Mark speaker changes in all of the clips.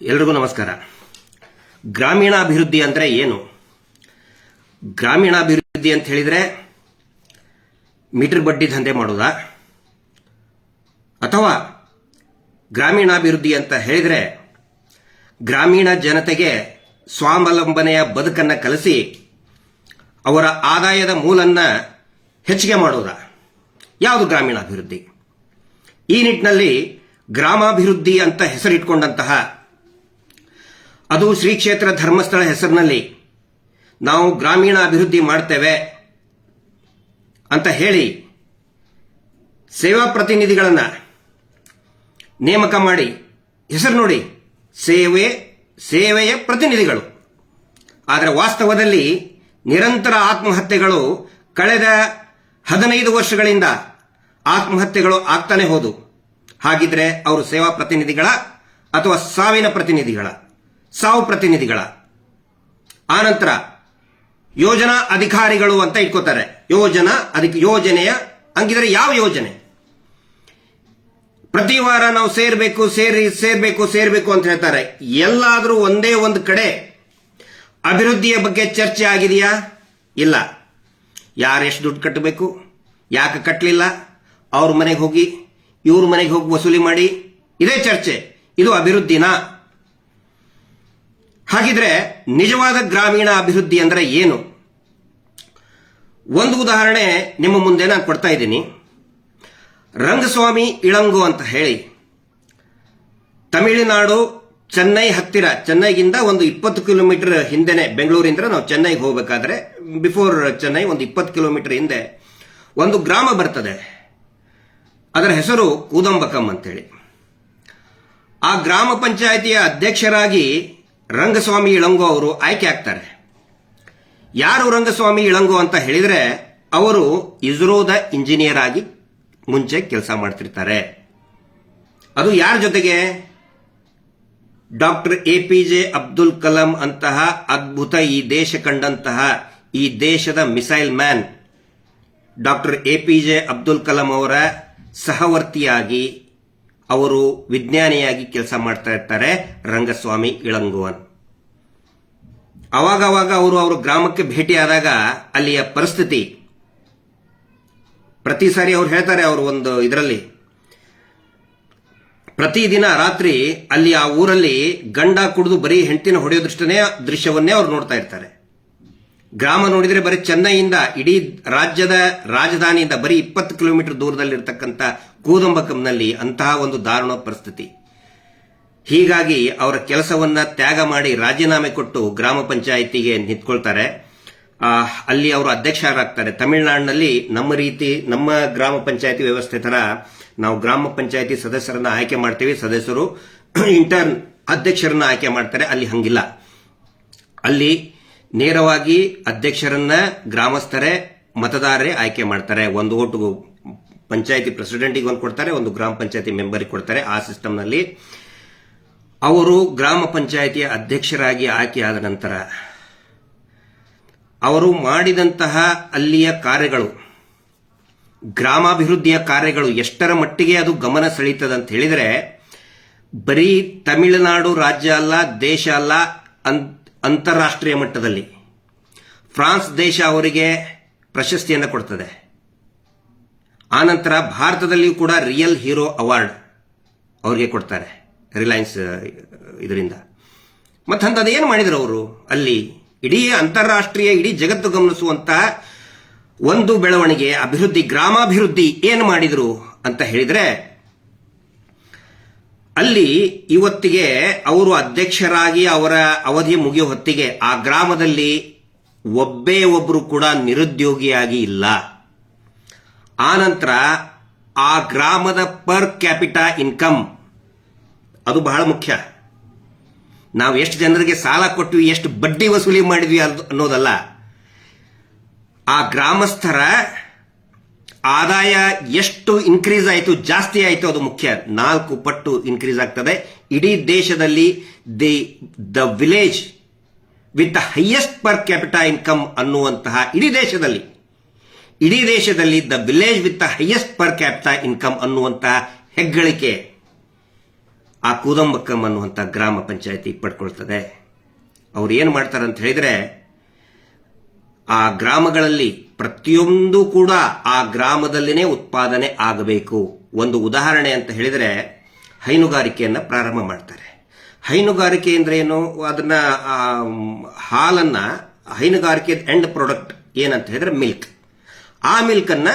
Speaker 1: ಎಲ್ರಿಗೂ ನಮಸ್ಕಾರ. ಗ್ರಾಮೀಣಾಭಿವೃದ್ಧಿ ಅಂದರೆ ಏನು? ಗ್ರಾಮೀಣಾಭಿವೃದ್ಧಿ ಅಂತ ಹೇಳಿದರೆ ಮೀಟರ್ ಬಡ್ಡಿ ದಂಧೆ ಮಾಡೋದಾ? ಅಥವಾ ಗ್ರಾಮೀಣಾಭಿವೃದ್ಧಿ ಅಂತ ಹೇಳಿದರೆ ಗ್ರಾಮೀಣ ಜನತೆಗೆ ಸ್ವಾವಲಂಬನೆಯ ಬದುಕನ್ನು ಕಲಿಸಿ ಅವರ ಆದಾಯದ ಮೂಲನ್ನ ಹೆಚ್ಚಿಗೆ ಮಾಡೋದಾ? ಯಾವುದು ಗ್ರಾಮೀಣಾಭಿವೃದ್ಧಿ? ಈ ನಿಟ್ಟಿನಲ್ಲಿ ಗ್ರಾಮಾಭಿವೃದ್ಧಿ ಅಂತ ಹೆಸರಿಟ್ಕೊಂಡಂತಹ ಅದು ಶ್ರೀ ಕ್ಷೇತ್ರ ಧರ್ಮಸ್ಥಳ ಹೆಸರಿನಲ್ಲಿ ನಾವು ಗ್ರಾಮೀಣ ಅಭಿವೃದ್ಧಿ ಮಾಡ್ತೇವೆ ಅಂತ ಹೇಳಿ ಸೇವಾ ಪ್ರತಿನಿಧಿಗಳನ್ನು ನೇಮಕ ಮಾಡಿ, ಹೆಸರು ನೋಡಿ, ಸೇವೆಯ ಪ್ರತಿನಿಧಿಗಳು. ಆದರೆ ವಾಸ್ತವದಲ್ಲಿ ನಿರಂತರ ಆತ್ಮಹತ್ಯೆಗಳು ಕಳೆದ 15 ವರ್ಷಗಳಿಂದ ಆತ್ಮಹತ್ಯೆಗಳು ಆಗ್ತಾನೆ ಹೋದು. ಹಾಗಿದ್ರೆ ಅವರು ಸೇವಾ ಪ್ರತಿನಿಧಿಗಳ ಅಥವಾ ಸಾವಿನ ಪ್ರತಿನಿಧಿಗಳ? ಸಾವು ಪ್ರತಿನಿಧಿಗಳ. ಆನಂತರ ಯೋಜನಾ ಅಧಿಕಾರಿಗಳು ಅಂತ ಇಟ್ಕೋತಾರೆ. ಯೋಜನೆಯ ಹಂಗಿದ್ರೆ ಯಾವ ಯೋಜನೆ? ಪ್ರತಿ ವಾರ ನಾವು ಸೇರ್ಬೇಕು ಅಂತ ಹೇಳ್ತಾರೆ. ಎಲ್ಲಾದರೂ ಒಂದೇ ಒಂದು ಕಡೆ ಅಭಿವೃದ್ಧಿಯ ಬಗ್ಗೆ ಚರ್ಚೆ ಆಗಿದೆಯಾ? ಇಲ್ಲ. ಯಾರೆಷ್ಟು ದುಡ್ಡು ಕಟ್ಟಬೇಕು, ಯಾಕೆ ಕಟ್ಟಲಿಲ್ಲ, ಅವ್ರ ಮನೆಗೆ ಹೋಗಿ ಇವ್ರ ಮನೆಗೆ ಹೋಗಿ ವಸೂಲಿ ಮಾಡಿ, ಇದೇ ಚರ್ಚೆ. ಇದು ಅಭಿವೃದ್ಧಿನಾ? ಹಾಗಿದ್ರೆ ನಿಜವಾದ ಗ್ರಾಮೀಣ ಅಭಿವೃದ್ಧಿ ಅಂದ್ರೆ ಏನು? ಒಂದು ಉದಾಹರಣೆ ನಿಮ್ಮ ಮುಂದೆ ನಾನು ಕೊಡ್ತಾ ಇದ್ದೀನಿ. ರಂಗಸ್ವಾಮಿ ಇಳಂಗು ಅಂತ ಹೇಳಿ ತಮಿಳುನಾಡು ಚೆನ್ನೈ ಹತ್ತಿರ, ಚೆನ್ನೈಗಿಂದ ಒಂದು 20 ಕಿಲೋಮೀಟರ್ ಹಿಂದೆನೆ, ಬೆಂಗಳೂರಿಂದ ನಾವು ಚೆನ್ನೈಗೆ ಹೋಗಬೇಕಾದ್ರೆ ಬಿಫೋರ್ ಚೆನ್ನೈ ಒಂದು 20 ಕಿಲೋಮೀಟರ್ ಹಿಂದೆ ಒಂದು ಗ್ರಾಮ ಬರ್ತದೆ. ಅದರ ಹೆಸರು ಕೂದಂಬಕಂ ಅಂತೇಳಿ. ಆ ಗ್ರಾಮ ಪಂಚಾಯಿತಿಯ ಅಧ್ಯಕ್ಷರಾಗಿ ರಂಗಸ್ವಾಮಿ ಇಳಂಗು ಅವರು ಆಯ್ಕೆ ಆಗ್ತಾರೆ. ಯಾರು ರಂಗಸ್ವಾಮಿ ಇಳಂಗು ಅಂತ ಹೇಳಿದ್ರೆ, ಅವರು ಇಸ್ರೋದ ಇಂಜಿನಿಯರ್ ಆಗಿ ಮುಂಚೆ ಕೆಲಸ ಮಾಡ್ತಿರ್ತಾರೆ. ಅದು ಯಾರ ಜೊತೆಗೆ? ಡಾಕ್ಟರ್ APJ ಅಬ್ದುಲ್ ಕಲಾಂ ಅಂತಹ ಅದ್ಭುತ, ಈ ದೇಶ ಕಂಡಂತಹ, ಈ ದೇಶದ missile man doctor APJ Abdul Kalam ಅವರ ಸಹವರ್ತಿಯಾಗಿ, ಅವರು ವಿಜ್ಞಾನಿಯಾಗಿ ಕೆಲಸ ಮಾಡ್ತಾ ಇರ್ತಾರೆ ರಂಗಸ್ವಾಮಿ ಇಳಂಗುವನ್. ಅವಾಗವಾಗ ಅವರು ಗ್ರಾಮಕ್ಕೆ ಭೇಟಿಯಾದಾಗ ಅಲ್ಲಿಯ ಪರಿಸ್ಥಿತಿ, ಪ್ರತಿ ಸಾರಿ ಅವ್ರು ಹೇಳ್ತಾರೆ, ಅವರು ಒಂದು ಇದರಲ್ಲಿ ಪ್ರತಿದಿನ ರಾತ್ರಿ ಅಲ್ಲಿ ಆ ಊರಲ್ಲಿ ಗಂಡ ಕುಡಿದು ಬರೀ ಹೆಂಡತಿನ ಹೊಡೆಯೋ ದೃಶ್ಯವನ್ನೇ ಅವ್ರು ನೋಡ್ತಾ ಇರ್ತಾರೆ. ಗ್ರಾಮ ನೋಡಿದ್ರೆ ಬರೀ ಚೆನ್ನೈಯಿಂದ, ಇಡೀ ರಾಜ್ಯದ ರಾಜಧಾನಿಯಿಂದ ಬರೀ 20 ಕಿಲೋಮೀಟರ್ ದೂರದಲ್ಲಿರ್ತಕ್ಕಂಥ ಕೂದಂಬಕಂನಲ್ಲಿ ಅಂತಹ ಒಂದು ದಾರುಣ ಪರಿಸ್ಥಿತಿ. ಹೀಗಾಗಿ ಅವರ ಕೆಲಸವನ್ನ ತ್ಯಾಗ ಮಾಡಿ ರಾಜೀನಾಮೆ ಕೊಟ್ಟು ಗ್ರಾಮ ಪಂಚಾಯಿತಿಗೆ ನಿಂತ್ಕೊಳ್ತಾರೆ. ಅಲ್ಲಿ ಅವರು ಅಧ್ಯಕ್ಷರಾಗ್ತಾರೆ. ತಮಿಳುನಾಡಿನಲ್ಲಿ ನಮ್ಮ ಗ್ರಾಮ ಪಂಚಾಯಿತಿ ವ್ಯವಸ್ಥೆ ತರ ನಾವು ಗ್ರಾಮ ಪಂಚಾಯಿತಿ ಸದಸ್ಯರನ್ನ ಆಯ್ಕೆ ಮಾಡ್ತೀವಿ, ಸದಸ್ಯರು ಇಂಟರ್ನ್ ಅಧ್ಯಕ್ಷರನ್ನ ಆಯ್ಕೆ ಮಾಡ್ತಾರೆ. ಅಲ್ಲಿ ಹಂಗಿಲ್ಲ. ಅಲ್ಲಿ ನೇರವಾಗಿ ಅಧ್ಯಕ್ಷರನ್ನ ಗ್ರಾಮಸ್ಥರೇ ಮತದಾರರೇ ಆಯ್ಕೆ ಮಾಡ್ತಾರೆ. ಒಂದು ಓಟು ಪಂಚಾಯಿತಿ ಪ್ರೆಸಿಡೆಂಟಿಗೆ ಒಂದು ಕೊಡ್ತಾರೆ, ಒಂದು ಗ್ರಾಮ ಪಂಚಾಯಿತಿ ಮೆಂಬರ್ಗೆ ಕೊಡ್ತಾರೆ. ಆ ಸಿಸ್ಟಮ್ನಲ್ಲಿ ಅವರು ಗ್ರಾಮ ಪಂಚಾಯಿತಿಯ ಅಧ್ಯಕ್ಷರಾಗಿ ಆಯ್ಕೆಯಾದ ನಂತರ ಅವರು ಮಾಡಿದಂತಹ ಅಲ್ಲಿಯ ಕಾರ್ಯಗಳು, ಗ್ರಾಮಾಭಿವೃದ್ಧಿಯ ಕಾರ್ಯಗಳು ಎಷ್ಟರ ಮಟ್ಟಿಗೆ ಅದು ಗಮನ ಸೆಳೀತದೆ ಅಂತ ಹೇಳಿದರೆ, ಬರೀ ತಮಿಳುನಾಡು ರಾಜ್ಯ ಅಲ್ಲ, ದೇಶ ಅಲ್ಲ, ಅಂತಾರಾಷ್ಟ್ರೀಯ ಮಟ್ಟದಲ್ಲಿ ಫ್ರಾನ್ಸ್ ದೇಶ ಅವರಿಗೆ ಪ್ರಶಸ್ತಿಯನ್ನು ಕೊಡ್ತದೆ. ಆನಂತರ ಭಾರತದಲ್ಲಿಯೂ ಕೂಡ ರಿಯಲ್ ಹೀರೋ ಅವಾರ್ಡ್ ಅವರಿಗೆ ಕೊಡ್ತಾರೆ, ರಿಲಯನ್ಸ್ ಇದರಿಂದ. ಮತ್ತಂತದ್ದು ಏನು ಮಾಡಿದ್ರು ಅವರು? ಅಲ್ಲಿ ಇಡೀ ಅಂತಾರಾಷ್ಟ್ರೀಯ, ಇಡೀ ಜಗತ್ತು ಗಮನಿಸುವಂತಹ ಒಂದು ಬೆಳವಣಿಗೆ, ಅಭಿವೃದ್ಧಿ, ಗ್ರಾಮಾಭಿವೃದ್ಧಿ ಏನು ಮಾಡಿದ್ರು ಅಂತ ಹೇಳಿದ್ರೆ, ಅಲ್ಲಿ ಇವತ್ತಿಗೆ ಅವರು ಅಧ್ಯಕ್ಷರಾಗಿ ಅವರ ಅವಧಿ ಮುಗಿಯೋ ಹೊತ್ತಿಗೆ ಆ ಗ್ರಾಮದಲ್ಲಿ ಒಬ್ಬರು ಕೂಡ ನಿರುದ್ಯೋಗಿಯಾಗಿ ಇಲ್ಲ. ಆನಂತರ ಆ ಗ್ರಾಮದ ಪರ್ ಕ್ಯಾಪಿಟಾ ಇನ್ಕಮ್, ಅದು ಬಹಳ ಮುಖ್ಯ. ನಾವು ಎಷ್ಟು ಜನರಿಗೆ ಸಾಲ ಕೊಟ್ವಿ, ಎಷ್ಟು ಬಡ್ಡಿ ವಸೂಲಿ ಮಾಡಿದ್ವಿ ಅನ್ನೋದಲ್ಲ, ಆ ಗ್ರಾಮಸ್ಥರ ಆದಾಯ ಎಷ್ಟು ಇನ್ಕ್ರೀಸ್ ಆಯಿತು, ಜಾಸ್ತಿ ಆಯಿತು, ಅದು ಮುಖ್ಯ. 4 ಪಟ್ಟು ಇನ್ಕ್ರೀಸ್ ಆಗ್ತದೆ. ಇಡೀ ದೇಶದಲ್ಲಿ the village with the highest per capita income ಅನ್ನುವಂತಹ, ಇಡೀ ದೇಶದಲ್ಲಿ the village with the highest per capita income ಅನ್ನುವಂತಹ ಹೆಗ್ಗಳಿಕೆ ಆ ಕೂದಂಬಕ್ಕಂ ಅನ್ನುವಂಥ ಗ್ರಾಮ ಪಂಚಾಯತಿ ಪಡ್ಕೊಳ್ತದೆ. ಅವ್ರು ಏನು ಮಾಡ್ತಾರೆ ಅಂತ ಹೇಳಿದ್ರೆ, ಆ ಗ್ರಾಮಗಳಲ್ಲಿ ಪ್ರತಿಯೊಂದು ಕೂಡ ಆ ಗ್ರಾಮದಲ್ಲಿನೇ ಉತ್ಪಾದನೆ ಆಗಬೇಕು. ಒಂದು ಉದಾಹರಣೆ ಅಂತ ಹೇಳಿದ್ರೆ, ಹೈನುಗಾರಿಕೆಯನ್ನು ಪ್ರಾರಂಭ ಮಾಡ್ತಾರೆ. ಹೈನುಗಾರಿಕೆ ಅಂದ್ರೆ ಏನು? ಅದನ್ನ ಹಾಲನ್ನ, ಹೈನುಗಾರಿಕೆ ಎಂಡ್ ಪ್ರಾಡಕ್ಟ್ ಏನಂತ ಹೇಳಿದ್ರೆ ಮಿಲ್ಕ್. ಆ ಮಿಲ್ಕನ್ನು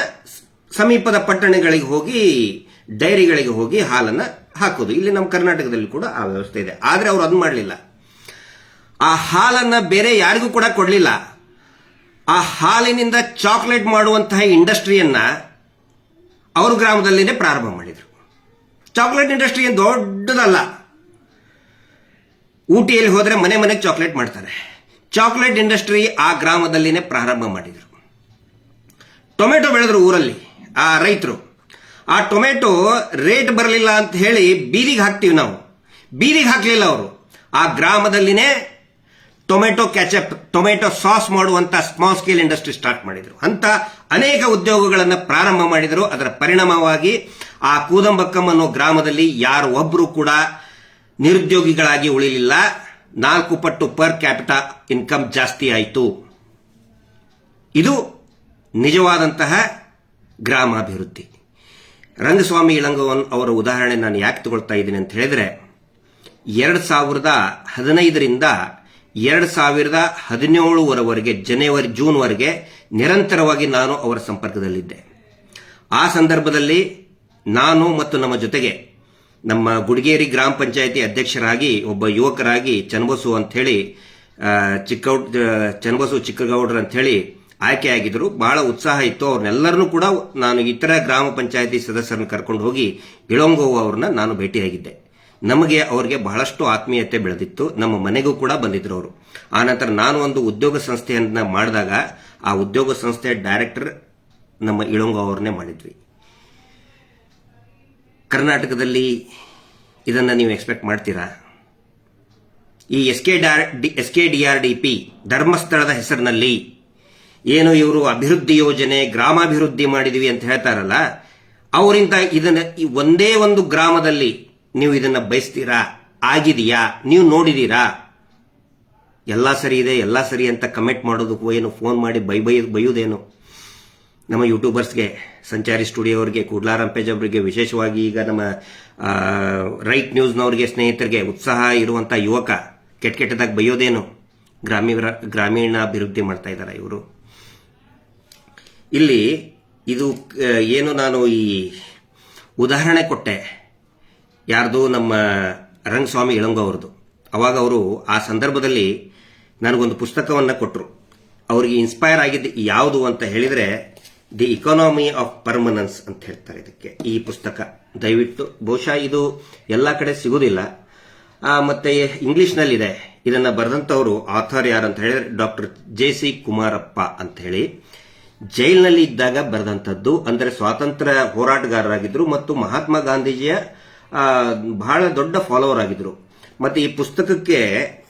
Speaker 1: ಸಮೀಪದ ಪಟ್ಟಣಗಳಿಗೆ ಹೋಗಿ, ಡೈರಿಗಳಿಗೆ ಹೋಗಿ ಹಾಲನ್ನು ಹಾಕೋದು. ಇಲ್ಲಿ ನಮ್ಮ ಕರ್ನಾಟಕದಲ್ಲಿ ಕೂಡ ಆ ವ್ಯವಸ್ಥೆ ಇದೆ. ಆದರೆ ಅವರು ಅದನ್ನ ಮಾಡಲಿಲ್ಲ. ಆ ಹಾಲನ್ನು ಬೇರೆ ಯಾರಿಗೂ ಕೂಡ ಕೊಡಲಿಲ್ಲ. ಆ ಹಾಲಿನಿಂದ ಚಾಕ್ಲೇಟ್ ಮಾಡುವಂತಹ ಇಂಡಸ್ಟ್ರಿಯನ್ನ ಅವರು ಗ್ರಾಮದಲ್ಲಿನೇ ಪ್ರಾರಂಭ ಮಾಡಿದರು. ಚಾಕ್ಲೇಟ್ ಇಂಡಸ್ಟ್ರಿ ಏನು ದೊಡ್ಡದಲ್ಲ. ಊಟಿಯಲ್ಲಿ ಹೋದ್ರೆ ಮನೆ ಮನೆಗೆ ಚಾಕ್ಲೇಟ್ ಮಾಡ್ತಾರೆ. ಚಾಕ್ಲೇಟ್ ಇಂಡಸ್ಟ್ರಿ ಆ ಗ್ರಾಮದಲ್ಲಿನೇ ಪ್ರಾರಂಭ ಮಾಡಿದರು. ಟೊಮೆಟೊ ಬೆಳೆದ್ರು ಊರಲ್ಲಿ ಆ ರೈತರು. ಆ ಟೊಮೆಟೊ ರೇಟ್ ಬರಲಿಲ್ಲ ಅಂತ ಹೇಳಿ ಬೀದಿಗೆ ಹಾಕ್ತೀವಿ ನಾವು. ಬೀದಿಗೆ ಹಾಕಲಿಲ್ಲ ಅವರು. ಆ ಗ್ರಾಮದಲ್ಲಿನೇ ಟೊಮೆಟೊ ಕ್ಯಾಚಪ್, ಟೊಮೆಟೊ ಸಾಸ್ ಮಾಡುವಂತ ಸ್ಮಾಲ್ ಸ್ಕೇಲ್ ಇಂಡಸ್ಟ್ರಿ ಸ್ಟಾರ್ಟ್ ಮಾಡಿದರು. ಅಂತ ಅನೇಕ ಉದ್ಯೋಗಗಳನ್ನು ಪ್ರಾರಂಭ ಮಾಡಿದರು. ಅದರ ಪರಿಣಾಮವಾಗಿ ಆ ಕೂದಂಬಕ್ಕಂ ಅನ್ನೋ ಗ್ರಾಮದಲ್ಲಿ ಯಾರು ಒಬ್ಬರು ಕೂಡ ನಿರುದ್ಯೋಗಿಗಳಾಗಿ ಉಳಿಲಿಲ್ಲ. 4 ಪಟ್ಟು ಪರ್ ಕ್ಯಾಪಿಟಾ ಇನ್ಕಮ್ ಜಾಸ್ತಿ ಆಯಿತು. ಇದು ನಿಜವಾದಂತಹ ಗ್ರಾಮಾಭಿವೃದ್ಧಿ. ರಂಗಸ್ವಾಮಿ ಇಳಂಗವನ್ ಅವರ ಉದಾಹರಣೆ ನಾನು ಯಾಕೆ ತಗೊಳ್ತಾ ಇದ್ದೀನಿ ಅಂತ ಹೇಳಿದ್ರೆ, 2015ರಿಂದ 2017ವರೆಗೆ ಜೂನ್ವರೆಗೆ ನಿರಂತರವಾಗಿ ನಾನು ಅವರ ಸಂಪರ್ಕದಲ್ಲಿದ್ದೆ. ಆ ಸಂದರ್ಭದಲ್ಲಿ ನಾನು ಮತ್ತು ನಮ್ಮ ಜೊತೆಗೆ ನಮ್ಮ ಗುಡಿಗೇರಿ ಗ್ರಾಮ ಪಂಚಾಯತಿ ಅಧ್ಯಕ್ಷರಾಗಿ ಒಬ್ಬ ಯುವಕರಾಗಿ ಚನ್ನಬಸು ಅಂತ ಹೇಳಿ ಚನ್ನಬಸು ಚಿಕ್ಕಗೌಡ್ರ ಅಂತ ಹೇಳಿ ಆಯ್ಕೆಯಾಗಿದ್ರು. ಬಹಳ ಉತ್ಸಾಹ ಇತ್ತು. ಅವ್ರನ್ನೆಲ್ಲರನ್ನೂ ಕೂಡ ನಾನು ಇತರ ಗ್ರಾಮ ಪಂಚಾಯತಿ ಸದಸ್ಯರನ್ನು ಕರ್ಕೊಂಡು ಹೋಗಿ ಇಳಂಗೋವು ಅವ್ರನ್ನ ನಾನು ಭೇಟಿಯಾಗಿದ್ದೆ. ನಮಗೆ ಅವರಿಗೆ ಬಹಳಷ್ಟು ಆತ್ಮೀಯತೆ ಬೆಳೆದಿತ್ತು. ನಮ್ಮ ಮನೆಗೂ ಕೂಡ ಬಂದಿದ್ರು ಅವರು. ಆನಂತರ ನಾನು ಒಂದು ಉದ್ಯೋಗ ಸಂಸ್ಥೆಯನ್ನ ಮಾಡಿದಾಗ ಆ ಉದ್ಯೋಗ ಸಂಸ್ಥೆಯ ಡೈರೆಕ್ಟರ್ ನಮ್ಮ ಇಳಂಗೋ ಅವ್ರನ್ನೇ ಮಾಡಿದ್ವಿ. ಕರ್ನಾಟಕದಲ್ಲಿ ಇದನ್ನ ನೀವು ಎಕ್ಸ್ಪೆಕ್ಟ್ ಮಾಡ್ತೀರಾ? ಈ SKDRDP ಧರ್ಮಸ್ಥಳದ ಹೆಸರಿನಲ್ಲಿ ಏನು ಇವರು ಅಭಿವೃದ್ಧಿ ಯೋಜನೆ, ಗ್ರಾಮಾಭಿವೃದ್ಧಿ ಮಾಡಿದ್ವಿ ಅಂತ ಹೇಳ್ತಾರಲ್ಲ, ಅವರಿಂದ ಇದನ್ನ ಒಂದೇ ಒಂದು ಗ್ರಾಮದಲ್ಲಿ ನೀವು ಇದನ್ನ ಬಯಸ್ತೀರಾ? ಆಗಿದೆಯಾ? ನೀವು ನೋಡಿದೀರಾ? ಎಲ್ಲ ಸರಿ ಇದೆ, ಎಲ್ಲ ಸರಿ ಅಂತ ಕಮೆಂಟ್ ಮಾಡೋದಕ್ಕೂ ಏನು ಫೋನ್ ಮಾಡಿ ಬೈಯುವುದೇನು? ನಮ್ಮ ಯೂಟ್ಯೂಬರ್ಸ್ಗೆ, ಸಂಚಾರಿ ಸ್ಟುಡಿಯೋ ಅವರಿಗೆ, ಕೂಡ್ಲಾರಾಂಪೇಜ್ ಅವರಿಗೆ, ವಿಶೇಷವಾಗಿ ಈಗ ನಮ್ಮ ರೈಟ್ ನ್ಯೂಸ್ನವರಿಗೆ, ಸ್ನೇಹಿತರಿಗೆ, ಉತ್ಸಾಹ ಇರುವಂತಹ ಯುವಕ ಕೆಟ್ಟದಾಗಿ ಬೈಯೋದೇನು? ಗ್ರಾಮೀಣ ಅಭಿವೃದ್ಧಿ ಮಾಡ್ತಾ ಇದ್ದಾರೆ ಇವರು. ಇಲ್ಲಿ ಇದು ಏನು ನಾನು ಈ ಉದಾಹರಣೆ ಕೊಟ್ಟೆ, ಯಾರ್ದು? ನಮ್ಮ ರಂಗಸ್ವಾಮಿ ಇಳಂಗೋ ಅವ್ರದ್ದು. ಅವಾಗ ಅವರು ಆ ಸಂದರ್ಭದಲ್ಲಿ ನನಗೊಂದು ಪುಸ್ತಕವನ್ನು ಕೊಟ್ಟರು. ಅವರಿಗೆ ಇನ್ಸ್ಪೈರ್ ಆಗಿದ್ದು ಯಾವುದು ಅಂತ ಹೇಳಿದ್ರೆ, ದಿ ಇಕಾನಮಿ ಆಫ್ ಪರ್ಮನೆನ್ಸ್ ಅಂತ ಹೇಳ್ತಾರೆ ಇದಕ್ಕೆ. ಈ ಪುಸ್ತಕ ದಯವಿಟ್ಟು, ಬಹುಶಃ ಇದು ಎಲ್ಲ ಕಡೆ ಸಿಗುವುದಿಲ್ಲ, ಮತ್ತೆ ಇಂಗ್ಲಿಷ್ನಲ್ಲಿದೆ. ಇದನ್ನ ಬರೆದಂತವರು ಆಥರ್ ಯಾರಂತ ಹೇಳಿದ್ರೆ ಡಾಕ್ಟರ್ JC ಕುಮಾರಪ್ಪ ಅಂತ ಹೇಳಿ, ಜೈಲಿನಲ್ಲಿ ಇದ್ದಾಗ ಬರೆದಂಥದ್ದು. ಅಂದರೆ ಸ್ವಾತಂತ್ರ್ಯ ಹೋರಾಟಗಾರರಾಗಿದ್ರು ಮತ್ತು ಮಹಾತ್ಮ ಗಾಂಧೀಜಿಯ ಬಹಳ ದೊಡ್ಡ ಫಾಲೋವರ್ ಆಗಿದ್ರು. ಮತ್ತೆ ಈ ಪುಸ್ತಕಕ್ಕೆ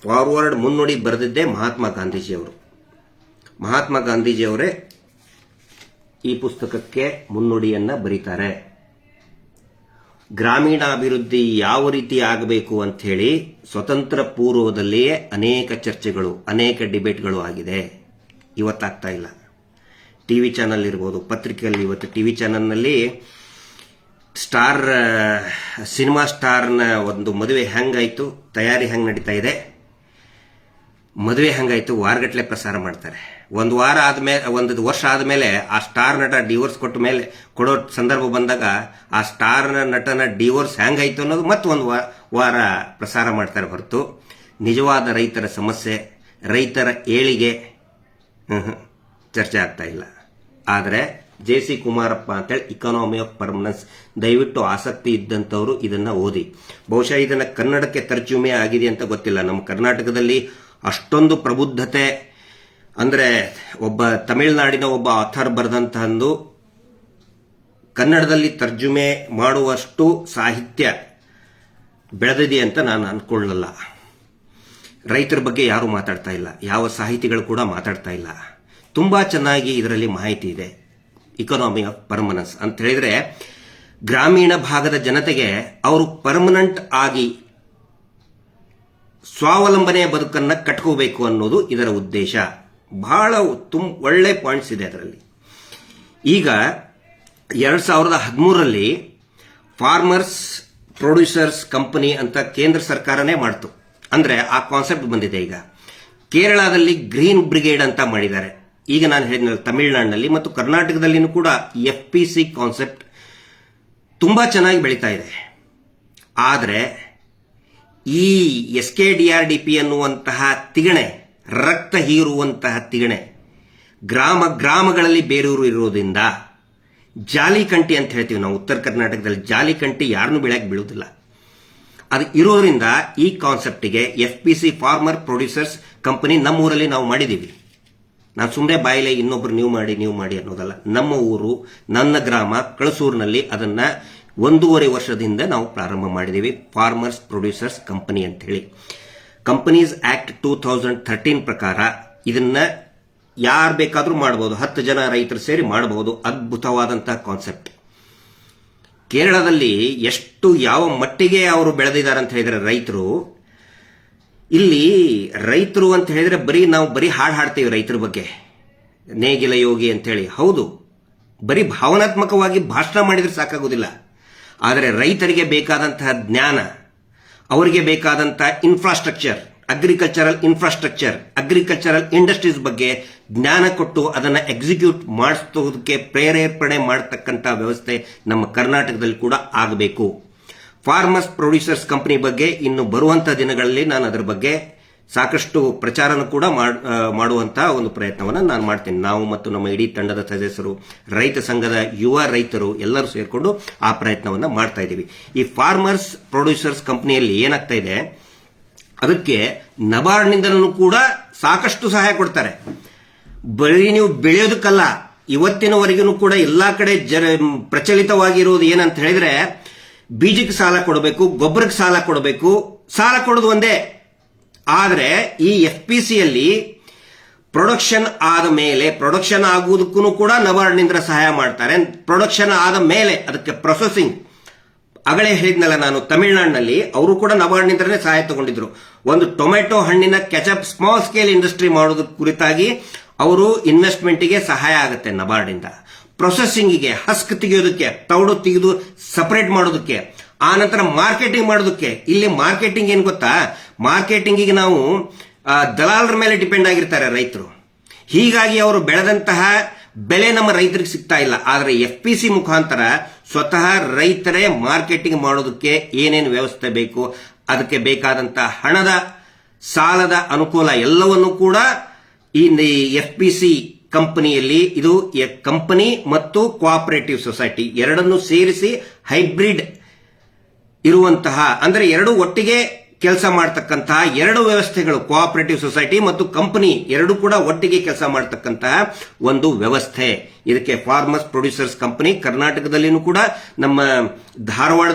Speaker 1: ಫಾರ್ವರ್ಡ್ ಮುನ್ನುಡಿ ಬರೆದಿದ್ದೇ ಮಹಾತ್ಮ ಗಾಂಧೀಜಿಯವರು. ಮಹಾತ್ಮ ಗಾಂಧೀಜಿಯವರೇ ಈ ಪುಸ್ತಕಕ್ಕೆ ಮುನ್ನುಡಿಯನ್ನ ಬರೀತಾರೆ. ಗ್ರಾಮೀಣಾಭಿವೃದ್ಧಿ ಯಾವ ರೀತಿ ಆಗಬೇಕು ಅಂತ ಹೇಳಿ ಸ್ವತಂತ್ರ ಪೂರ್ವದಲ್ಲಿಯೇ ಅನೇಕ ಚರ್ಚೆಗಳು, ಅನೇಕ ಡಿಬೇಟ್ಗಳು ಆಗಿದೆ. ಇವತ್ತಾಗ್ತಾ ಇಲ್ಲ. ಟಿವಿ ಚಾನಲ್ ಇರ್ಬೋದು, ಪತ್ರಿಕೆಯಲ್ಲಿ. ಇವತ್ತು ಟಿವಿ ಚಾನಲ್ನಲ್ಲಿ ಸಿನಿಮಾ ಸ್ಟಾರ್ನ ಒಂದು ಮದುವೆ ಹೆಂಗಾಯ್ತು, ತಯಾರಿ ಹೆಂಗ್ ನಡೀತಾ ಇದೆ, ಮದುವೆ ಹೆಂಗಾಯ್ತು, ವಾರಗಟ್ಲೆ ಪ್ರಸಾರ ಮಾಡ್ತಾರೆ. ಒಂದು ವರ್ಷ ಆದ್ಮೇಲೆ ಆ ಸ್ಟಾರ್ ನಟ ಡಿವೋರ್ಸ್ ಕೊಡೋ ಸಂದರ್ಭ ಬಂದಾಗ ಆ ಸ್ಟಾರ್ ನಟನ ಡಿವೋರ್ಸ್ ಹೆಂಗಾಯ್ತು ಅನ್ನೋದು ಮತ್ತೊಂದು ವಾರ ಪ್ರಸಾರ ಮಾಡ್ತಾರೆ. ಹೊರತು ನಿಜವಾದ ರೈತರ ಸಮಸ್ಯೆ, ರೈತರ ಏಳಿಗೆ ಚರ್ಚೆ ಆಗ್ತಾ ಇಲ್ಲ. ಆದರೆ JC ಕುಮಾರಪ್ಪ ಅಂತೇಳಿ ಇಕಾನಮಿ ಆಫ್ ಪರ್ಮನೆನ್ಸ್, ದಯವಿಟ್ಟು ಆಸಕ್ತಿ ಇದ್ದಂಥವ್ರು ಇದನ್ನ ಓದಿ. ಬಹುಶಃ ಇದನ್ನ ಕನ್ನಡಕ್ಕೆ ತರ್ಜುಮೆ ಆಗಿದೆ ಅಂತ ಗೊತ್ತಿಲ್ಲ. ನಮ್ಮ ಕರ್ನಾಟಕದಲ್ಲಿ ಅಷ್ಟೊಂದು ಪ್ರಬುದ್ಧತೆ, ಅಂದ್ರೆ ಒಬ್ಬ ತಮಿಳುನಾಡಿನ ಒಬ್ಬ ಆಥರ್ ಬರೆದಂತಹದ್ದು ಕನ್ನಡದಲ್ಲಿ ತರ್ಜುಮೆ ಮಾಡುವಷ್ಟು ಸಾಹಿತ್ಯ ಬೆಳೆದಿದೆ ಅಂತ ನಾನು ಅನ್ಕೊಳ್ಳಲ್ಲ. ರೈತರ ಬಗ್ಗೆ ಯಾರು ಮಾತಾಡ್ತಾ ಇಲ್ಲ, ಯಾವ ಸಾಹಿತಿಗಳು ಕೂಡ ಮಾತಾಡ್ತಾ ಇಲ್ಲ. ತುಂಬಾ ಚೆನ್ನಾಗಿ ಇದರಲ್ಲಿ ಮಾಹಿತಿ ಇದೆ. ಇಕಾನಮಿ ಆಫ್ ಪರ್ಮನೆನ್ಸ್ ಅಂತ ಹೇಳಿದ್ರೆ ಗ್ರಾಮೀಣ ಭಾಗದ ಜನತೆಗೆ ಅವರು ಪರ್ಮನೆಂಟ್ ಆಗಿ ಸ್ವಾವಲಂಬನೆಯ ಬದುಕನ್ನು ಕಟ್ಕೋಬೇಕು ಅನ್ನೋದು ಇದರ ಉದ್ದೇಶ. ಬಹಳ ಒಳ್ಳೆ ಪಾಯಿಂಟ್ಸ್ ಇದೆ ಅದರಲ್ಲಿ. ಈಗ 2013ರಲ್ಲಿ ಫಾರ್ಮರ್ಸ್ ಪ್ರೊಡ್ಯೂಸರ್ಸ್ ಕಂಪನಿ ಅಂತ ಕೇಂದ್ರ ಸರ್ಕಾರನೇ ಮಾಡ್ತು. ಅಂದ್ರೆ ಆ ಕಾನ್ಸೆಪ್ಟ್ ಬಂದಿದೆ. ಈಗ ಕೇರಳದಲ್ಲಿ ಗ್ರೀನ್ ಬ್ರಿಗೇಡ್ ಅಂತ ಮಾಡಿದ್ದಾರೆ. ಈಗ ನಾನು ಹೇಳಿದ ತಮಿಳುನಾಡಿನಲ್ಲಿ ಮತ್ತು ಕರ್ನಾಟಕದಲ್ಲಿನೂ ಕೂಡ FPC ಕಾನ್ಸೆಪ್ಟ್ ತುಂಬಾ ಚೆನ್ನಾಗಿ ಬೆಳೀತಾ ಇದೆ. ಆದರೆ ಈ SKDRDP ಅನ್ನುವಂತಹ ತಿಗಣೆ, ರಕ್ತ ಹೀರುವಂತಹ ತಿಗಣೆ ಗ್ರಾಮಗಳಲ್ಲಿ ಬೇರೂರು ಇರೋದ್ರಿಂದ, ಜಾಲಿಕಂಟಿ ಅಂತ ಹೇಳ್ತೀವಿ ನಾವು ಉತ್ತರ ಕರ್ನಾಟಕದಲ್ಲಿ, ಜಾಲಿಕಂಟಿ ಯಾರನ್ನೂ ಬೆಳೆಯಕ್ಕೆ ಬೀಳುವುದಿಲ್ಲ. ಅದು ಇರೋದ್ರಿಂದ ಈ ಕಾನ್ಸೆಪ್ಟಿಗೆ FPC ಫಾರ್ಮರ್ ಪ್ರೊಡ್ಯೂಸರ್ಸ್ ಕಂಪನಿ ನಮ್ಮೂರಲ್ಲಿ ನಾವು ಮಾಡಿದ್ದೀವಿ. ನಾನು ಸುಮ್ಮನೆ ಬಾಯಿಲೆ ಇನ್ನೊಬ್ರು ನೀವು ಮಾಡಿ ಅನ್ನೋದಲ್ಲ. ನಮ್ಮ ಊರು, ನನ್ನ ಗ್ರಾಮ ಕಳಸೂರಿನಲ್ಲಿ ಅದನ್ನ 1.5 ವರ್ಷದಿಂದ ನಾವು ಪ್ರಾರಂಭ ಮಾಡಿದ್ದೀವಿ. ಫಾರ್ಮರ್ಸ್ ಪ್ರೊಡ್ಯೂಸರ್ಸ್ ಕಂಪನಿ ಅಂತ ಹೇಳಿ. ಕಂಪನೀಸ್ ಆಕ್ಟ್ 2013 ಪ್ರಕಾರ ಇದನ್ನ ಯಾರು ಬೇಕಾದ್ರೂ ಮಾಡಬಹುದು. 10 ಜನ ರೈತರು ಸೇರಿ ಮಾಡಬಹುದು. ಅದ್ಭುತವಾದಂತಹ ಕಾನ್ಸೆಪ್ಟ್. ಕೇರಳದಲ್ಲಿ ಎಷ್ಟು ಯಾವ ಮಟ್ಟಿಗೆ ಅವರು ಬೆಳೆದಿದ್ದಾರೆ ಅಂತ ಹೇಳಿದ್ರೆ ರೈತರು, ಇಲ್ಲಿ ರೈತರು ಅಂತ ಹೇಳಿದ್ರೆ ನಾವು ಬರೀ ಹಾಡು ಹಾಡ್ತೀವಿ ರೈತರ ಬಗ್ಗೆ, ನೇಗಿಲ ಯೋಗಿ ಅಂತ ಹೇಳಿ. ಹೌದು, ಬರೀ ಭಾವನಾತ್ಮಕವಾಗಿ ಭಾಷಣ ಮಾಡಿದ್ರೆ ಸಾಕಾಗೋದಿಲ್ಲ. ಆದರೆ ರೈತರಿಗೆ ಬೇಕಾದಂತಹ ಜ್ಞಾನ, ಅವರಿಗೆ ಬೇಕಾದಂತಹ ಇನ್ಫ್ರಾಸ್ಟ್ರಕ್ಚರ್, ಅಗ್ರಿಕಲ್ಚರಲ್ ಇಂಡಸ್ಟ್ರೀಸ್ ಬಗ್ಗೆ ಜ್ಞಾನ ಕೊಟ್ಟು ಅದನ್ನ ಎಕ್ಸಿಕ್ಯೂಟ್ ಮಾಡಿಸೋದಕ್ಕೆ ಪ್ರೇರೇಪಣೆ ಮಾಡತಕ್ಕಂತ ವ್ಯವಸ್ಥೆ ನಮ್ಮ ಕರ್ನಾಟಕದಲ್ಲಿ ಕೂಡ ಆಗಬೇಕು. ಫಾರ್ಮರ್ಸ್ ಪ್ರೊಡ್ಯೂಸರ್ಸ್ ಕಂಪನಿ ಬಗ್ಗೆ ಇನ್ನು ಬರುವಂತ ದಿನಗಳಲ್ಲಿ ನಾನು ಅದರ ಬಗ್ಗೆ ಸಾಕಷ್ಟು ಪ್ರಚಾರನ ಕೂಡ ಮಾಡುವಂತಹ ಒಂದು ಪ್ರಯತ್ನವನ್ನು ನಾನು ಮಾಡ್ತೀನಿ. ನಾವು ಮತ್ತು ನಮ್ಮ ಇಡೀ ತಂಡದ ಸದಸ್ಯರು, ರೈತ ಸಂಘದ ಯುವ ರೈತರು ಎಲ್ಲರೂ ಸೇರಿಕೊಂಡು ಆ ಪ್ರಯತ್ನವನ್ನು ಮಾಡ್ತಾ ಇದ್ದೀವಿ. ಈ ಫಾರ್ಮರ್ಸ್ ಪ್ರೊಡ್ಯೂಸರ್ಸ್ ಕಂಪನಿಯಲ್ಲಿ ಏನಾಗ್ತಾ ಇದೆ, ಅದಕ್ಕೆ ನಬಾರ್ಡ್ನಿಂದಲೂ ಕೂಡ ಸಾಕಷ್ಟು ಸಹಾಯ ಕೊಡ್ತಾರೆ. ಬರೀ ನೀವು ಬೆಳೆಯೋದಕ್ಕಲ್ಲ, ಇವತ್ತಿನವರೆಗೂ ಕೂಡ ಎಲ್ಲಾ ಕಡೆ ಪ್ರಚಲಿತವಾಗಿರುವುದು ಏನಂತ ಹೇಳಿದ್ರೆ, ಬೀಜಕ್ಕೆ ಸಾಲ ಕೊಡಬೇಕು, ಗೊಬ್ಬರಕ್ಕೆ ಸಾಲ ಕೊಡಬೇಕು. ಸಾಲ ಕೊಡೋದು ಒಂದೇ. ಆದರೆ ಈ FPCಯಲ್ಲಿ ಪ್ರೊಡಕ್ಷನ್ ಆದ ಮೇಲೆ, ಪ್ರೊಡಕ್ಷನ್ ಆಗುವುದಕ್ಕೂ ಕೂಡ ನಬಾರ್ಡ್ನಿಂದ ಸಹಾಯ ಮಾಡ್ತಾರೆ. ಪ್ರೊಡಕ್ಷನ್ ಆದ ಮೇಲೆ ಅದಕ್ಕೆ ಪ್ರೊಸೆಸಿಂಗ್, ಅಗಳೇ ಹೇಳಿದ್ನಲ್ಲ ನಾನು, ತಮಿಳುನಾಡಿನಲ್ಲಿ ಅವರು ಕೂಡ ನಬಾರ್ಡ್ನಿಂದಲೇ ಸಹಾಯ ತಗೊಂಡಿದ್ರು. ಒಂದು ಟೊಮೆಟೊ ಹಣ್ಣಿನ ಕೆಚಪ್ ಸ್ಮಾಲ್ ಸ್ಕೇಲ್ ಇಂಡಸ್ಟ್ರಿ ಮಾಡೋದ್ರ ಕುರಿತಾಗಿ ಅವರು ಇನ್ವೆಸ್ಟ್ಮೆಂಟ್ಗೆ ಸಹಾಯ ಆಗುತ್ತೆ ನಬಾರ್ಡಿಂದ. ಪ್ರೊಸೆಸಿಂಗಿಗೆ, ಹಸ್ಕ್ ತೆಗೆಯೋದಕ್ಕೆ, ತೌಡು ತೆಗೆದು ಸಪರೇಟ್ ಮಾಡೋದಕ್ಕೆ, ಆ ನಂತರ ಮಾರ್ಕೆಟಿಂಗ್ ಮಾಡೋದಕ್ಕೆ. ಇಲ್ಲಿ ಮಾರ್ಕೆಟಿಂಗ್ ಏನ್ ಗೊತ್ತಾ, ಮಾರ್ಕೆಟಿಂಗಿಗೆ ನಾವು ದಲಾಲರ ಮೇಲೆ ಡಿಪೆಂಡ್ ಆಗಿರ್ತಾರೆ ರೈತರು. ಹೀಗಾಗಿ ಅವರು ಬೆಳೆದಂತಹ ಬೆಲೆ ನಮ್ಮ ರೈತರಿಗೆ ಸಿಗ್ತಾ ಇಲ್ಲ. ಆದರೆ FPC ಮುಖಾಂತರ ಸ್ವತಃ ರೈತರೇ ಮಾರ್ಕೆಟಿಂಗ್ ಮಾಡೋದಕ್ಕೆ ಏನೇನು ವ್ಯವಸ್ಥೆ ಬೇಕು, ಅದಕ್ಕೆ ಬೇಕಾದಂತಹ ಹಣದ, ಸಾಲದ ಅನುಕೂಲ ಎಲ್ಲವನ್ನು ಕೂಡ ಈ FPC ಕಂಪನಿಯಲ್ಲಿ, ಇದು ಕಂಪನಿ ಮತ್ತು ಕೋಆಪರೇಟಿವ್ ಸೊಸೈಟಿ ಎರಡನ್ನು ಸೇರಿಸಿ ಹೈಬ್ರಿಡ್ ಇರುವಂತಹ, ಅಂದ್ರೆ ಎರಡು ಒಟ್ಟಿಗೆ ಕೆಲಸ ಮಾಡತಕ್ಕಂತಹ ಎರಡು ವ್ಯವಸ್ಥೆಗಳು, ಕೋಆಪರೇಟಿವ್ ಸೊಸೈಟಿ ಮತ್ತು ಕಂಪನಿ ಎರಡು ಕೂಡ ಒಟ್ಟಿಗೆ ಕೆಲಸ ಮಾಡತಕ್ಕಂತಹ ಒಂದು ವ್ಯವಸ್ಥೆ. ಇದಕ್ಕೆ ಫಾರ್ಮರ್ಸ್ ಪ್ರೊಡ್ಯೂಸರ್ಸ್ ಕಂಪನಿ ಕರ್ನಾಟಕದಲ್ಲಿನೂ ಕೂಡ, ನಮ್ಮ ಧಾರವಾಡ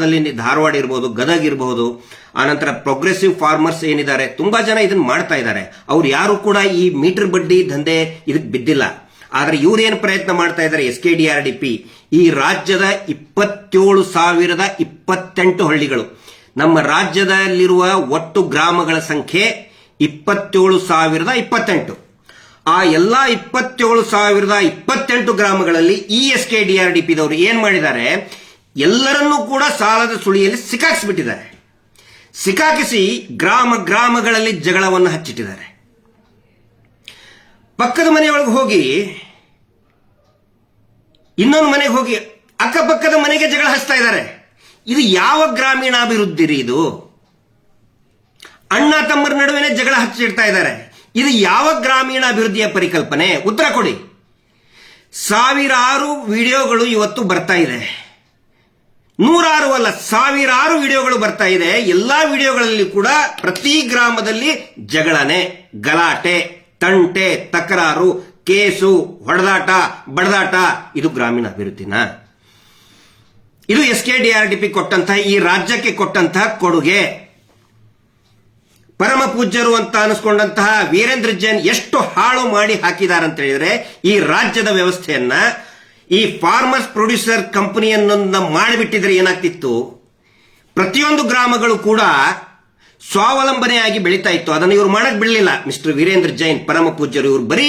Speaker 1: ಇರಬಹುದು, ಗದಗ್ ಇರಬಹುದು, ಆನಂತರ ಪ್ರೋಗ್ರೆಸಿವ್ ಫಾರ್ಮರ್ಸ್ ಏನಿದ್ದಾರೆ ತುಂಬಾ ಜನ ಇದನ್ನ ಮಾಡ್ತಾ ಇದ್ದಾರೆ. ಅವ್ರು ಯಾರು ಕೂಡ ಈ ಮೀಟರ್ ಬಡ್ಡಿ ದಂಧೆ ಇದಕ್ಕೆ ಬಿದ್ದಿಲ್ಲ. ಆದ್ರೆ ಇವ್ರೇನು ಪ್ರಯತ್ನ ಮಾಡ್ತಾ ಇದ್ದಾರೆ, SKDRDP ಈ ರಾಜ್ಯದ 27,028 ಹಳ್ಳಿಗಳು, ನಮ್ಮ ರಾಜ್ಯದಲ್ಲಿರುವ ಒಟ್ಟು ಗ್ರಾಮಗಳ ಸಂಖ್ಯೆ 27,028. ಆ ಎಲ್ಲಾ 27,028 ಗ್ರಾಮಗಳಲ್ಲಿ ಈ SKDRDP ದವರು ಏನ್ ಮಾಡಿದ್ದಾರೆ, ಎಲ್ಲರನ್ನೂ ಕೂಡ ಸಾಲದ ಸುಳಿಯಲ್ಲಿ ಸಿಕ್ಕಾಕಿಸಿಬಿಟ್ಟಿದ್ದಾರೆ. ಸಿಕ್ಕಾಕಿಸಿ ಗ್ರಾಮಗಳಲ್ಲಿ ಜಗಳವನ್ನು ಹಚ್ಚಿಟ್ಟಿದ್ದಾರೆ. ಪಕ್ಕದ ಮನೆಯೊಳಗೆ ಹೋಗಿ, ಇನ್ನೊಂದು ಮನೆಗೆ ಹೋಗಿ, ಅಕ್ಕಪಕ್ಕದ ಮನೆಗೆ ಜಗಳ ಹಚ್ತಾ ಇದ್ದಾರೆ. ಇದು ಯಾವ ಗ್ರಾಮೀಣಾಭಿವೃದ್ಧಿ ರೀ ಇದು? ಅಣ್ಣ ತಮ್ಮರ ನಡುವೆ ಜಗಳ ಹಚ್ಚಿಡ್ತಾ ಇದ್ದಾರೆ. ಇದು ಯಾವ ಗ್ರಾಮೀಣಾಭಿವೃದ್ಧಿಯ ಪರಿಕಲ್ಪನೆ? ಉತ್ತರ ಕೊಡಿ. ಸಾವಿರಾರು ವಿಡಿಯೋಗಳು ಇವತ್ತು ಬರ್ತಾ ಇದೆ. 100 ಅಲ್ಲ, ಸಾವಿರಾರು ವಿಡಿಯೋಗಳು ಬರ್ತಾ ಇದೆ. ಎಲ್ಲಾ ವಿಡಿಯೋಗಳಲ್ಲಿ ಕೂಡ ಪ್ರತಿ ಗ್ರಾಮದಲ್ಲಿ ಜಗಳನೆ, ಗಲಾಟೆ, ತಂಟೆ, ತಕರಾರು, ಕೇಸು, ಹೊಡೆದಾಟ, ಬಡದಾಟ. ಇದು ಗ್ರಾಮೀಣ ಅಭಿವೃದ್ಧಿನ? ಇದು SKDRDP ಕೊಟ್ಟಂತಹ, ಈ ರಾಜ್ಯಕ್ಕೆ ಕೊಟ್ಟಂತಹ ಕೊಡುಗೆ. ಪರಮ ಪೂಜ್ಯರು ಅಂತ ಅನಿಸ್ಕೊಂಡಂತಹ ವೀರೇಂದ್ರ ಜೈನ್ ಎಷ್ಟು ಹಾಳು ಮಾಡಿ ಹಾಕಿದ್ದಾರೆ ಅಂತ ಹೇಳಿದ್ರೆ ಈ ರಾಜ್ಯದ ವ್ಯವಸ್ಥೆಯನ್ನ. ಈ ಫಾರ್ಮರ್ಸ್ ಪ್ರೊಡ್ಯೂಸರ್ ಕಂಪನಿಯನ್ನ ಮಾಡಿಬಿಟ್ಟಿದ್ರೆ ಏನಾಗ್ತಿತ್ತು, ಪ್ರತಿಯೊಂದು ಗ್ರಾಮಗಳು ಕೂಡ ಸ್ವಾವಲಂಬನೆಯಾಗಿ ಬೆಳೀತಾ ಇತ್ತು. ಅದನ್ನು ಇವರು ಮಾಡಕ್ ಬಿಡಲಿಲ್ಲ. ಮಿಸ್ಟರ್ ವೀರೇಂದ್ರ ಜೈನ್ ಪರಮ ಪೂಜ್ಯರು ಇವರು ಬರೀ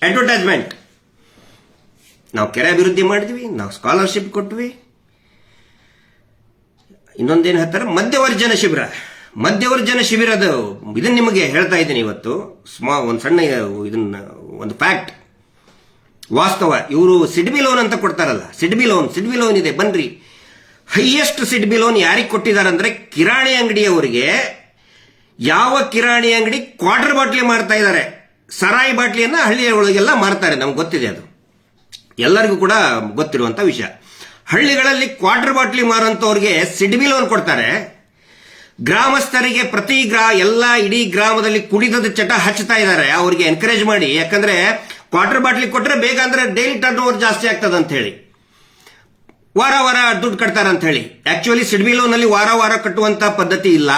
Speaker 1: ಅಡ್ವರ್ಟೈಸ್ಮೆಂಟ್, ನಾವು ಕೆರೆ ಅಭಿವೃದ್ಧಿ ಮಾಡಿದ್ವಿ, ನಾವು ಸ್ಕಾಲರ್ಶಿಪ್ ಕೊಟ್ವಿ, ಇನ್ನೊಂದೇನು ಹೇಳ್ತಾರೆ ಮಧ್ಯವರ್ಜನ ಶಿಬಿರದ ಇದನ್ನ ನಿಮಗೆ ಹೇಳ್ತಾ ಇದ್ದೀನಿ ಇವತ್ತು. ಒಂದು ಸಣ್ಣ ಒಂದು ಫ್ಯಾಕ್ಟ್, ವಾಸ್ತವ. ಇವರು ಸಿಡ್ಬಿ ಲೋನ್ ಅಂತ ಕೊಡ್ತಾರಲ್ಲ, ಸಿಡ್ಬಿ ಲೋನ್ ಇದೆ ಬನ್ರಿ. ಹೈಯೆಸ್ಟ್ ಸಿಡ್ಬಿ ಲೋನ್ ಯಾರಿಗೆ ಕೊಟ್ಟಿದ್ದಾರೆ ಅಂದ್ರೆ ಕಿರಾಣಿ ಅಂಗಡಿಯವರಿಗೆ. ಯಾವ ಕಿರಾಣಿ ಅಂಗಡಿ ಕ್ವಾರ್ಟರ್ ಬಾಟ್ಲಿ ಮಾರ್ತಾ ಇದ್ದಾರೆ, ಸರಾಯಿ ಬಾಟ್ಲಿಯನ್ನ ಹಳ್ಳಿಯ ಒಳಗೆಲ್ಲ ಮಾರ್ತಾರೆ, ನಮ್ಗೆ ಗೊತ್ತಿದೆ, ಅದು ಎಲ್ಲರಿಗೂ ಕೂಡ ಗೊತ್ತಿರುವಂತ ವಿಷಯ. ಹಳ್ಳಿಗಳಲ್ಲಿ ಕ್ವಾರ್ಟರ್ ಬಾಟ್ಲಿ ಮಾರುವಂತವ್ರಿಗೆ ಸಿಡ್ಬಿ ಲೋನ್ ಕೊಡ್ತಾರೆ. ಗ್ರಾಮಸ್ಥರಿಗೆ ಇಡೀ ಗ್ರಾಮದಲ್ಲಿ ಕುಡಿತದ ಚಟ ಹಚ್ಚುತ್ತಾ ಇದ್ದಾರೆ, ಅವ್ರಿಗೆ ಎನ್ಕರೇಜ್ ಮಾಡಿ. ಯಾಕಂದ್ರೆ ಕ್ವಾರ್ಟರ್ ಬಾಟ್ಲಿ ಕೊಟ್ರೆ ಬೇಗ ಅಂದ್ರೆ ಡೈಲಿ ಟರ್ನ್ ಓವರ್ ಜಾಸ್ತಿ ಆಗ್ತದೆ ಅಂತ ಹೇಳಿ ವಾರ ವಾರ ದುಡ್ಡು ಕಟ್ತಾರೆ ಅಂತ ಹೇಳಿ. ಆಕ್ಚುಲಿ ಸಿಡ್ಬಿ ಲೋನ್ ಅಲ್ಲಿ ವಾರ ವಾರ ಕಟ್ಟುವಂತ ಪದ್ಧತಿ ಇಲ್ಲ.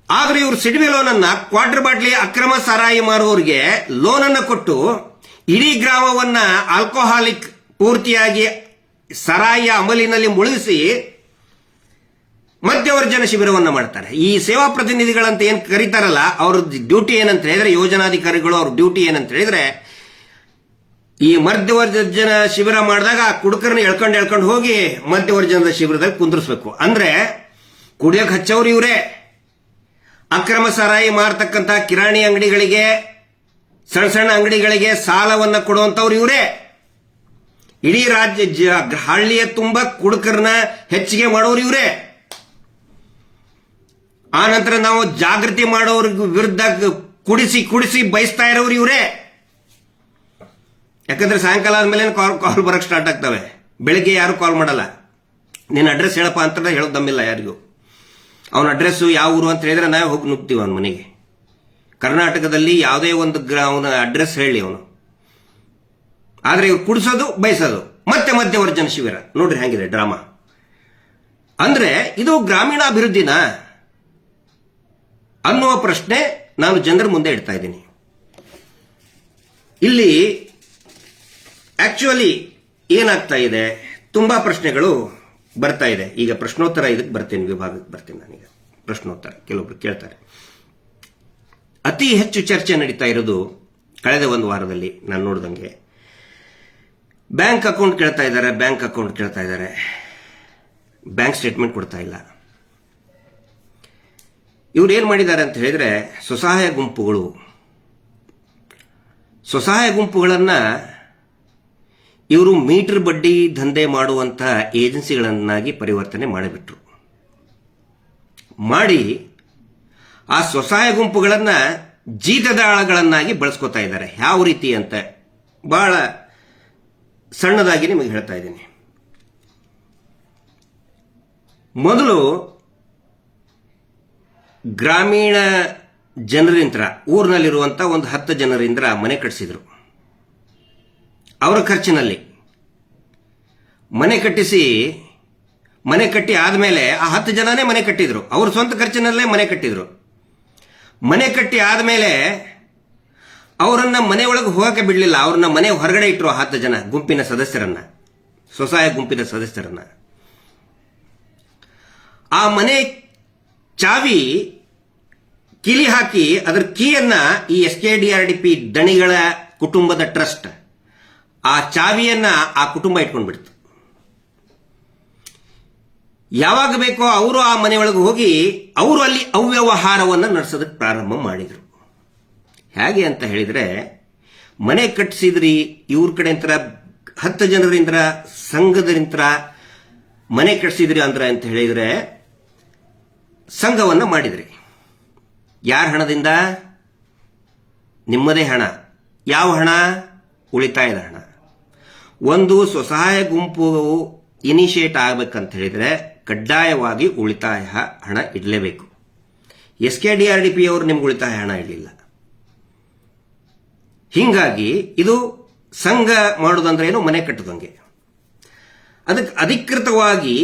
Speaker 1: ಆದ್ರೆ ಇವರು ಸಿಡ್ಬಿ ಲೋನ್ ಅನ್ನ ಕ್ವಾರ್ಟರ್ ಬಾಟ್ಲಿ ಅಕ್ರಮ ಸಾರಾಯಿ ಮಾರುವವರಿಗೆ ಲೋನ್ ಅನ್ನ ಕೊಟ್ಟು ಇಡೀ ಗ್ರಾಮವನ್ನ ಆಲ್ಕೋಹಾಲಿಕ್ ಪೂರ್ತಿಯಾಗಿ ಸರಾಯಿಯ ಅಮಲಿನಲ್ಲಿ ಮುಳುಗಿಸಿ ಮಧ್ಯವರ್ಜನ ಶಿಬಿರವನ್ನ ಮಾಡ್ತಾರೆ. ಈ ಸೇವಾ ಪ್ರತಿನಿಧಿಗಳಂತ ಏನ್ ಕರೀತಾರಲ್ಲ, ಅವ್ರ ಡ್ಯೂಟಿ ಏನಂತ ಹೇಳಿದ್ರೆ, ಯೋಜನಾಧಿಕಾರಿಗಳು ಅವ್ರ ಡ್ಯೂಟಿ ಏನಂತ ಹೇಳಿದ್ರೆ, ಈ ಮಧ್ಯವರ್ಜನ ಶಿಬಿರ ಮಾಡಿದಾಗ ಆ ಕುಡುಕರನ್ನ ಎಳ್ಕೊಂಡು ಹೋಗಿ ಮಧ್ಯವರ್ಜನದ ಶಿಬಿರದಲ್ಲಿ ಕುಂದ್ರಿಸ್ಬೇಕು. ಅಂದ್ರೆ ಕುಡಿಯೋಕೆ ಹಚ್ಚವ್ರು ಇವರೇ, ಅಕ್ರಮ ಸರಾಯಿ ಮಾರ್ತಕ್ಕಂಥ ಕಿರಾಣಿ ಅಂಗಡಿಗಳಿಗೆ, ಸಣ್ಣ ಅಂಗಡಿಗಳಿಗೆ ಸಾಲವನ್ನ ಕೊಡುವಂತವ್ರು ಇವರೇ. ಇಡೀ ಹಳ್ಳಿಯ ತುಂಬಾ ಕುಡುಕರನ್ನ ಹೆಚ್ಚಿಗೆ ಮಾಡೋರು ಇವರೇ. ಆ ನಂತರ ನಾವು ಜಾಗೃತಿ ಮಾಡೋರ ವಿರುದ್ಧ ಕುಡಿಸಿ ಬಯಸ್ತಾ ಇರೋರು ಇವರೇ. ಯಾಕಂದ್ರೆ ಸಾಯಂಕಾಲ ಆದ್ಮೇಲೆ ಕಾಲ್ ಬರಕ್ ಸ್ಟಾರ್ಟ್ ಆಗ್ತವೆ, ಬೆಳಿಗ್ಗೆ ಯಾರು ಕಾಲ್ ಮಾಡಲ್ಲ. ನಿನ್ನ ಅಡ್ರೆಸ್ ಹೇಳಪ್ಪ ಅಂತ ಹೇಳೋದು ದಮ್ಮಿಲ್ಲ ಯಾರಿಗೂ. ಅವನ ಅಡ್ರೆಸ್ ಯಾವ ಊರು ಅಂತ ಹೇಳಿದ್ರೆ ನಾವೇ ಹೋಗಿ ನುಗ್ತೀವಿ ಅವನ ಮನೆಗೆ. ಕರ್ನಾಟಕದಲ್ಲಿ ಯಾವುದೇ ಒಂದು ಅವನ ಅಡ್ರೆಸ್ ಹೇಳಿ ಅವನು. ಆದ್ರೆ ಇವ್ರು ಕುಡಿಸೋದು ಬಯಸೋದು ಮತ್ತೆ ಮಧ್ಯವರ್ಜನ ಶಿಬಿರ. ನೋಡ್ರಿ ಹೆಂಗಿದೆ ಡ್ರಾಮಾ. ಅಂದ್ರೆ ಇದು ಗ್ರಾಮೀಣಾಭಿವೃದ್ಧಿನ ಅನ್ನುವ ಪ್ರಶ್ನೆ ನಾನು ಜನರ ಮುಂದೆ ಇಡ್ತಾ ಇದ್ದೀನಿ. ಇಲ್ಲಿ ಆಕ್ಚುಲಿ ಏನಾಗ್ತಾ ಇದೆ, ತುಂಬಾ ಪ್ರಶ್ನೆಗಳು ಬರ್ತಾ ಇದೆ. ಈಗ ಪ್ರಶ್ನೋತ್ತರ ಇದಕ್ಕೆ ಬರ್ತೀನಿ, ವಿಭಾಗಕ್ಕೆ ಬರ್ತೀನಿ ನಾನೀಗ. ಪ್ರಶ್ನೋತ್ತರ ಕೆಲವೊಬ್ರು ಕೇಳ್ತಾರೆ. ಅತಿ ಹೆಚ್ಚು ಚರ್ಚೆ ನಡೀತಾ ಇರೋದು ಕಳೆದ ಒಂದು ವಾರದಲ್ಲಿ ನಾನು ನೋಡಿದಂಗೆ ಬ್ಯಾಂಕ್ ಅಕೌಂಟ್ ಕೇಳ್ತಾ ಇದ್ದಾರೆ, ಬ್ಯಾಂಕ್ ಸ್ಟೇಟ್ಮೆಂಟ್ ಕೊಡ್ತಾ ಇಲ್ಲ. ಇವ್ರು ಏನ್ ಮಾಡಿದ್ದಾರೆ ಅಂತ ಹೇಳಿದ್ರೆ, ಸ್ವಸಹಾಯ ಗುಂಪುಗಳನ್ನ ಇವರು ಮೀಟರ್ ಬಡ್ಡಿ ದಂಧೆ ಮಾಡುವಂತಹ ಏಜೆನ್ಸಿಗಳನ್ನಾಗಿ ಪರಿವರ್ತನೆ ಮಾಡಿಬಿಟ್ರು. ಮಾಡಿ ಆ ಸ್ವಸಹಾಯ ಗುಂಪುಗಳನ್ನ ಜೀತದಾಳಗಳನ್ನಾಗಿ ಬಳಸ್ಕೊತಾ ಇದ್ದಾರೆ. ಯಾವ ರೀತಿ ಅಂತ ಬಹಳ ಸಣ್ಣದಾಗಿ ನಿಮಗೆ ಹೇಳ್ತಾ ಇದ್ದೀನಿ. ಮೊದಲು ಗ್ರಾಮೀಣ ಜನರಿಂದ, ಊರಿನಲ್ಲಿರುವಂತಹ ಒಂದು 10 ಜನರಿಂದ ಮನೆ ಕಟ್ಟಿಸಿದ್ರು. ಅವರ ಖರ್ಚಿನಲ್ಲಿ ಮನೆ ಕಟ್ಟಿ ಆದ್ಮೇಲೆ ಆ 10 ಜನನೇ ಮನೆ ಕಟ್ಟಿದ್ರು. ಅವ್ರ ಸ್ವಂತ ಖರ್ಚಿನಲ್ಲೇ ಮನೆ ಕಟ್ಟಿದ್ರು. ಮನೆ ಕಟ್ಟಿ ಆದ್ಮೇಲೆ ಅವರನ್ನ ಮನೆ ಒಳಗೆ ಹೋಗಕ್ಕೆ ಬಿಡಲಿಲ್ಲ. ಅವ್ರನ್ನ ಮನೆ ಹೊರಗಡೆ ಇಟ್ಟರು. 10 ಜನ ಗುಂಪಿನ ಸದಸ್ಯರನ್ನ, ಸ್ವಸಹಾಯ ಗುಂಪಿನ ಸದಸ್ಯರನ್ನ. ಆ ಮನೆ ಚಾವಿ ಕಿಲಿ ಹಾಕಿ ಅದರ ಕೀಯನ್ನ ಈ SKDRDP ದಣಿಗಳ ಕುಟುಂಬದ ಟ್ರಸ್ಟ್ ಆ ಚಾವಿಯನ್ನ ಆ ಕುಟುಂಬ ಇಟ್ಕೊಂಡ್ಬಿಡ್ತು. ಯಾವಾಗ ಬೇಕೋ ಅವರು ಆ ಮನೆಯೊಳಗೆ ಹೋಗಿ ಅವರು ಅಲ್ಲಿ ಅವ್ಯವಹಾರವನ್ನು ನಡೆಸೋದಕ್ಕೆ ಪ್ರಾರಂಭ ಮಾಡಿದ್ರು. ಹೇಗೆ ಅಂತ ಹೇಳಿದ್ರೆ, ಮನೆ ಕಟ್ಟಿಸಿದ್ರಿ ಇವ್ರ ಕಡೆ ಅಂತ 10 ಜನರಿಂದ ಸಂಘದಿಂದ ಮನೆ ಕಟ್ಟಿಸಿದ್ರಿ ಅಂತ ಹೇಳಿದ್ರೆ ಸಂಘವನ್ನ ಮಾಡಿದ್ರಿ. ಯಾರ ಹಣದಿಂದ? ನಿಮ್ಮದೇ ಹಣ. ಯಾವ ಹಣ? ಉಳಿತಾಯದ ಹಣ. ಒಂದು ಸ್ವಸಹಾಯ ಗುಂಪು ಇನಿಷಿಯೇಟ್ ಆಗಬೇಕಂತ ಹೇಳಿದ್ರೆ ಕಡ್ಡಾಯವಾಗಿ ಉಳಿತಾಯ ಹಣ ಇಡಲೇಬೇಕು. SKDRDP ಅವರು ನಿಮ್ಗೆ ಉಳಿತಾಯ ಹಣ ಇಡಲಿಲ್ಲ. ಹೀಗಾಗಿ ಇದು ಸಂಘ ಮಾಡೋದಂದ್ರೆ ಏನು? ಮನೆ ಕಟ್ಟದಂಗೆ. ಅದಕ್ಕೆ ಅಧಿಕೃತವಾಗಿ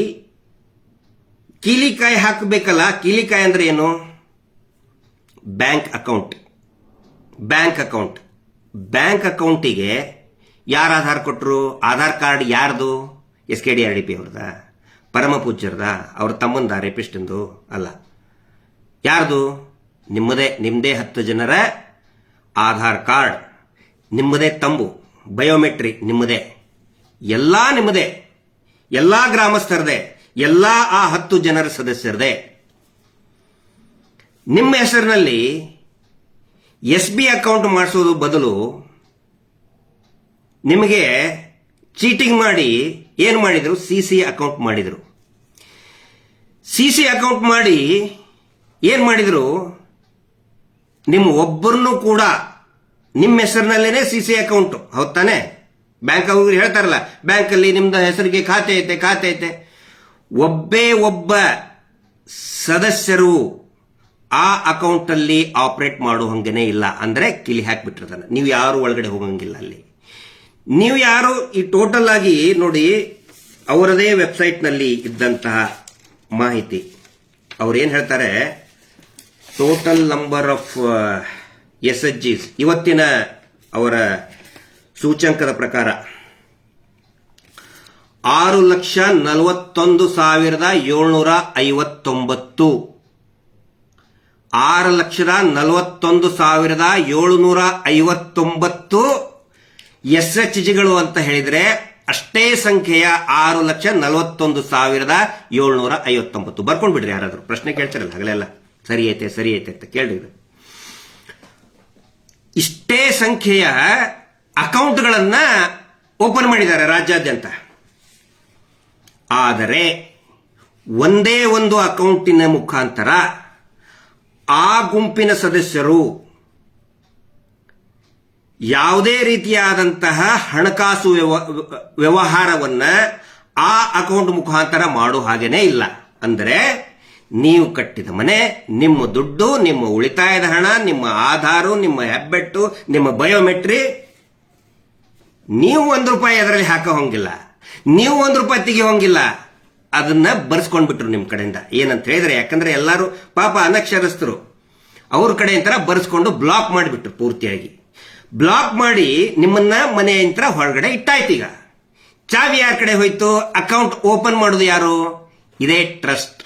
Speaker 1: ಕೀಲಿಕಾಯಿ ಹಾಕಬೇಕಲ್ಲ. ಕೀಲಿಕಾಯಿ ಅಂದ್ರೆ ಏನು? Bank account. ಬ್ಯಾಂಕ್ ಅಕೌಂಟಿಗೆ ಯಾರು ಆಧಾರ್ ಕೊಟ್ಟರು? ಆಧಾರ್ ಕಾರ್ಡ್ ಯಾರ್ದು? SKDRDP ಅವ್ರದ, ಪರಮ ಪೂಜ್ಯರ್ದ, ಅವ್ರ ತಮ್ಮಂದ ರೇಪಿಸ್ಟಿಂದು ಅಲ್ಲ. ಯಾರ್ದು? ನಿಮ್ಮದೇ 10 ಜನರ ಆಧಾರ್ ಕಾರ್ಡ್, ನಿಮ್ಮದೇ ತಂಬು, ಬಯೋಮೆಟ್ರಿ ನಿಮ್ಮದೇ, ಎಲ್ಲಾ ನಿಮ್ಮದೇ, ಎಲ್ಲಾ ಗ್ರಾಮಸ್ಥರದೇ, ಎಲ್ಲಾ ಆ 10 ಜನರ ಸದಸ್ಯರದೇ. ನಿಮ್ಮ ಹೆಸರಿನಲ್ಲಿ SB ಅಕೌಂಟ್ ಮಾಡಿಸೋದು ಬದಲು ನಿಮಗೆ ಚೀಟಿಂಗ್ ಮಾಡಿ ಏನು ಮಾಡಿದ್ರು? CC ಅಕೌಂಟ್ ಮಾಡಿದ್ರು. CC ಅಕೌಂಟ್ ಮಾಡಿ ಏನು ಮಾಡಿದ್ರು? ನಿಮ್ಮ ಒಬ್ಬರನ್ನು ಕೂಡ ನಿಮ್ಮ ಹೆಸರಿನಲ್ಲೇನೆ CC ಅಕೌಂಟ್, ಹೌದ್ ತಾನೆ? ಬ್ಯಾಂಕ್ ಅವ್ರಿಗೆ ಹೇಳ್ತಾರಲ್ಲ, ಬ್ಯಾಂಕಲ್ಲಿ ನಿಮ್ದು ಹೆಸರಿಗೆ ಖಾತೆ ಐತೆ. ಒಬ್ಬ ಸದಸ್ಯರು ಆ ಅಕೌಂಟ್ ಅಲ್ಲಿ ಆಪರೇಟ್ ಮಾಡೋ ಹಂಗೇನೆ ಇಲ್ಲ. ಅಂದ್ರೆ ಕಿಲಿ ಹಾಕ್ಬಿಟ್ಟಿರ್ತಾನೆ. ನೀವು ಯಾರು ಒಳಗಡೆ ಹೋಗಂಗಿಲ್ಲ ಅಲ್ಲಿ. ನೀವು ಯಾರು ಈ ಟೋಟಲ್ ಆಗಿ ನೋಡಿ, ಅವರದೇ ವೆಬ್ಸೈಟ್ ನಲ್ಲಿ ಇದ್ದಂತಹ ಮಾಹಿತಿ ಅವ್ರು ಏನ್ ಹೇಳ್ತಾರೆ, ಟೋಟಲ್ ನಂಬರ್ ಆಫ್ SHGs ಇವತ್ತಿನ ಅವರ ಸೂಚ್ಯಂಕದ ಪ್ರಕಾರ 6,41,759. 6,41,759 SHGಗಳು ಅಂತ ಹೇಳಿದ್ರೆ ಅಷ್ಟೇ ಸಂಖ್ಯೆಯ 6,41,759. ಬರ್ಕೊಂಡ್ಬಿಡ್ರಿ ಯಾರಾದ್ರೂ. ಪ್ರಶ್ನೆ ಕೇಳ್ತಿರಲ್ಲ ಹಗಲೆಲ್ಲ, ಸರಿ ಐತೆ ಅಂತ ಕೇಳ್ರಿ. ಇಷ್ಟೇ ಸಂಖ್ಯೆಯ ಅಕೌಂಟ್ಗಳನ್ನ ಓಪನ್ ಮಾಡಿದ್ದಾರೆ ರಾಜ್ಯಾದ್ಯಂತ. ಆದರೆ ಒಂದೇ ಒಂದು ಅಕೌಂಟಿನ ಮುಖಾಂತರ ಆ ಗುಂಪಿನ ಸದಸ್ಯರು ಯಾವುದೇ ರೀತಿಯಾದಂತಹ ಹಣಕಾಸು ವ್ಯವಹಾರವನ್ನ ಆ ಅಕೌಂಟ್ ಮುಖಾಂತರ ಮಾಡೋ ಹಾಗೇನೇ ಇಲ್ಲ. ಅಂದರೆ ನೀವು ಕಟ್ಟಿದ ಮನೆ, ನಿಮ್ಮ ದುಡ್ಡು, ನಿಮ್ಮ ಉಳಿತಾಯದ ಹಣ, ನಿಮ್ಮ ಆಧಾರು, ನಿಮ್ಮ ಹೆಬ್ಬೆಟ್ಟು, ನಿಮ್ಮ ಬಯೋಮೆಟ್ರಿ, ನೀವು ₹1 ಅದರಲ್ಲಿ ಹಾಕೋ ಹೋಗಿಲ್ಲ, ನೀವು ₹1 ತೆಗಿಯೋಂಗಿಲ್ಲ. ಅದನ್ನ ಬರ್ಸ್ಕೊಂಡ್ಬಿಟ್ರು ನಿಮ್ಮ ಕಡೆಯಿಂದ. ಏನಂತ ಹೇಳಿದ್ರೆ, ಯಾಕಂದ್ರೆ ಎಲ್ಲರೂ ಪಾಪ ಅನಕ್ಷರಸ್ಥರು, ಅವ್ರ ಕಡೆಯಿಂದ ಬರ್ಸ್ಕೊಂಡು ಬ್ಲಾಕ್ ಮಾಡಿಬಿಟ್ರು ಪೂರ್ತಿಯಾಗಿ. ಬ್ಲಾಕ್ ಮಾಡಿ ನಿಮ್ಮನ್ನ ಮನೆಯಿಂದ ಹೊರಗಡೆ ಇಟ್ಟಾಯ್ತು. ಈಗ ಚಾವಿ ಯಾರ ಕಡೆ ಹೋಯ್ತು? ಅಕೌಂಟ್ ಓಪನ್ ಮಾಡೋದು ಯಾರು? ಇದೇ ಟ್ರಸ್ಟ್.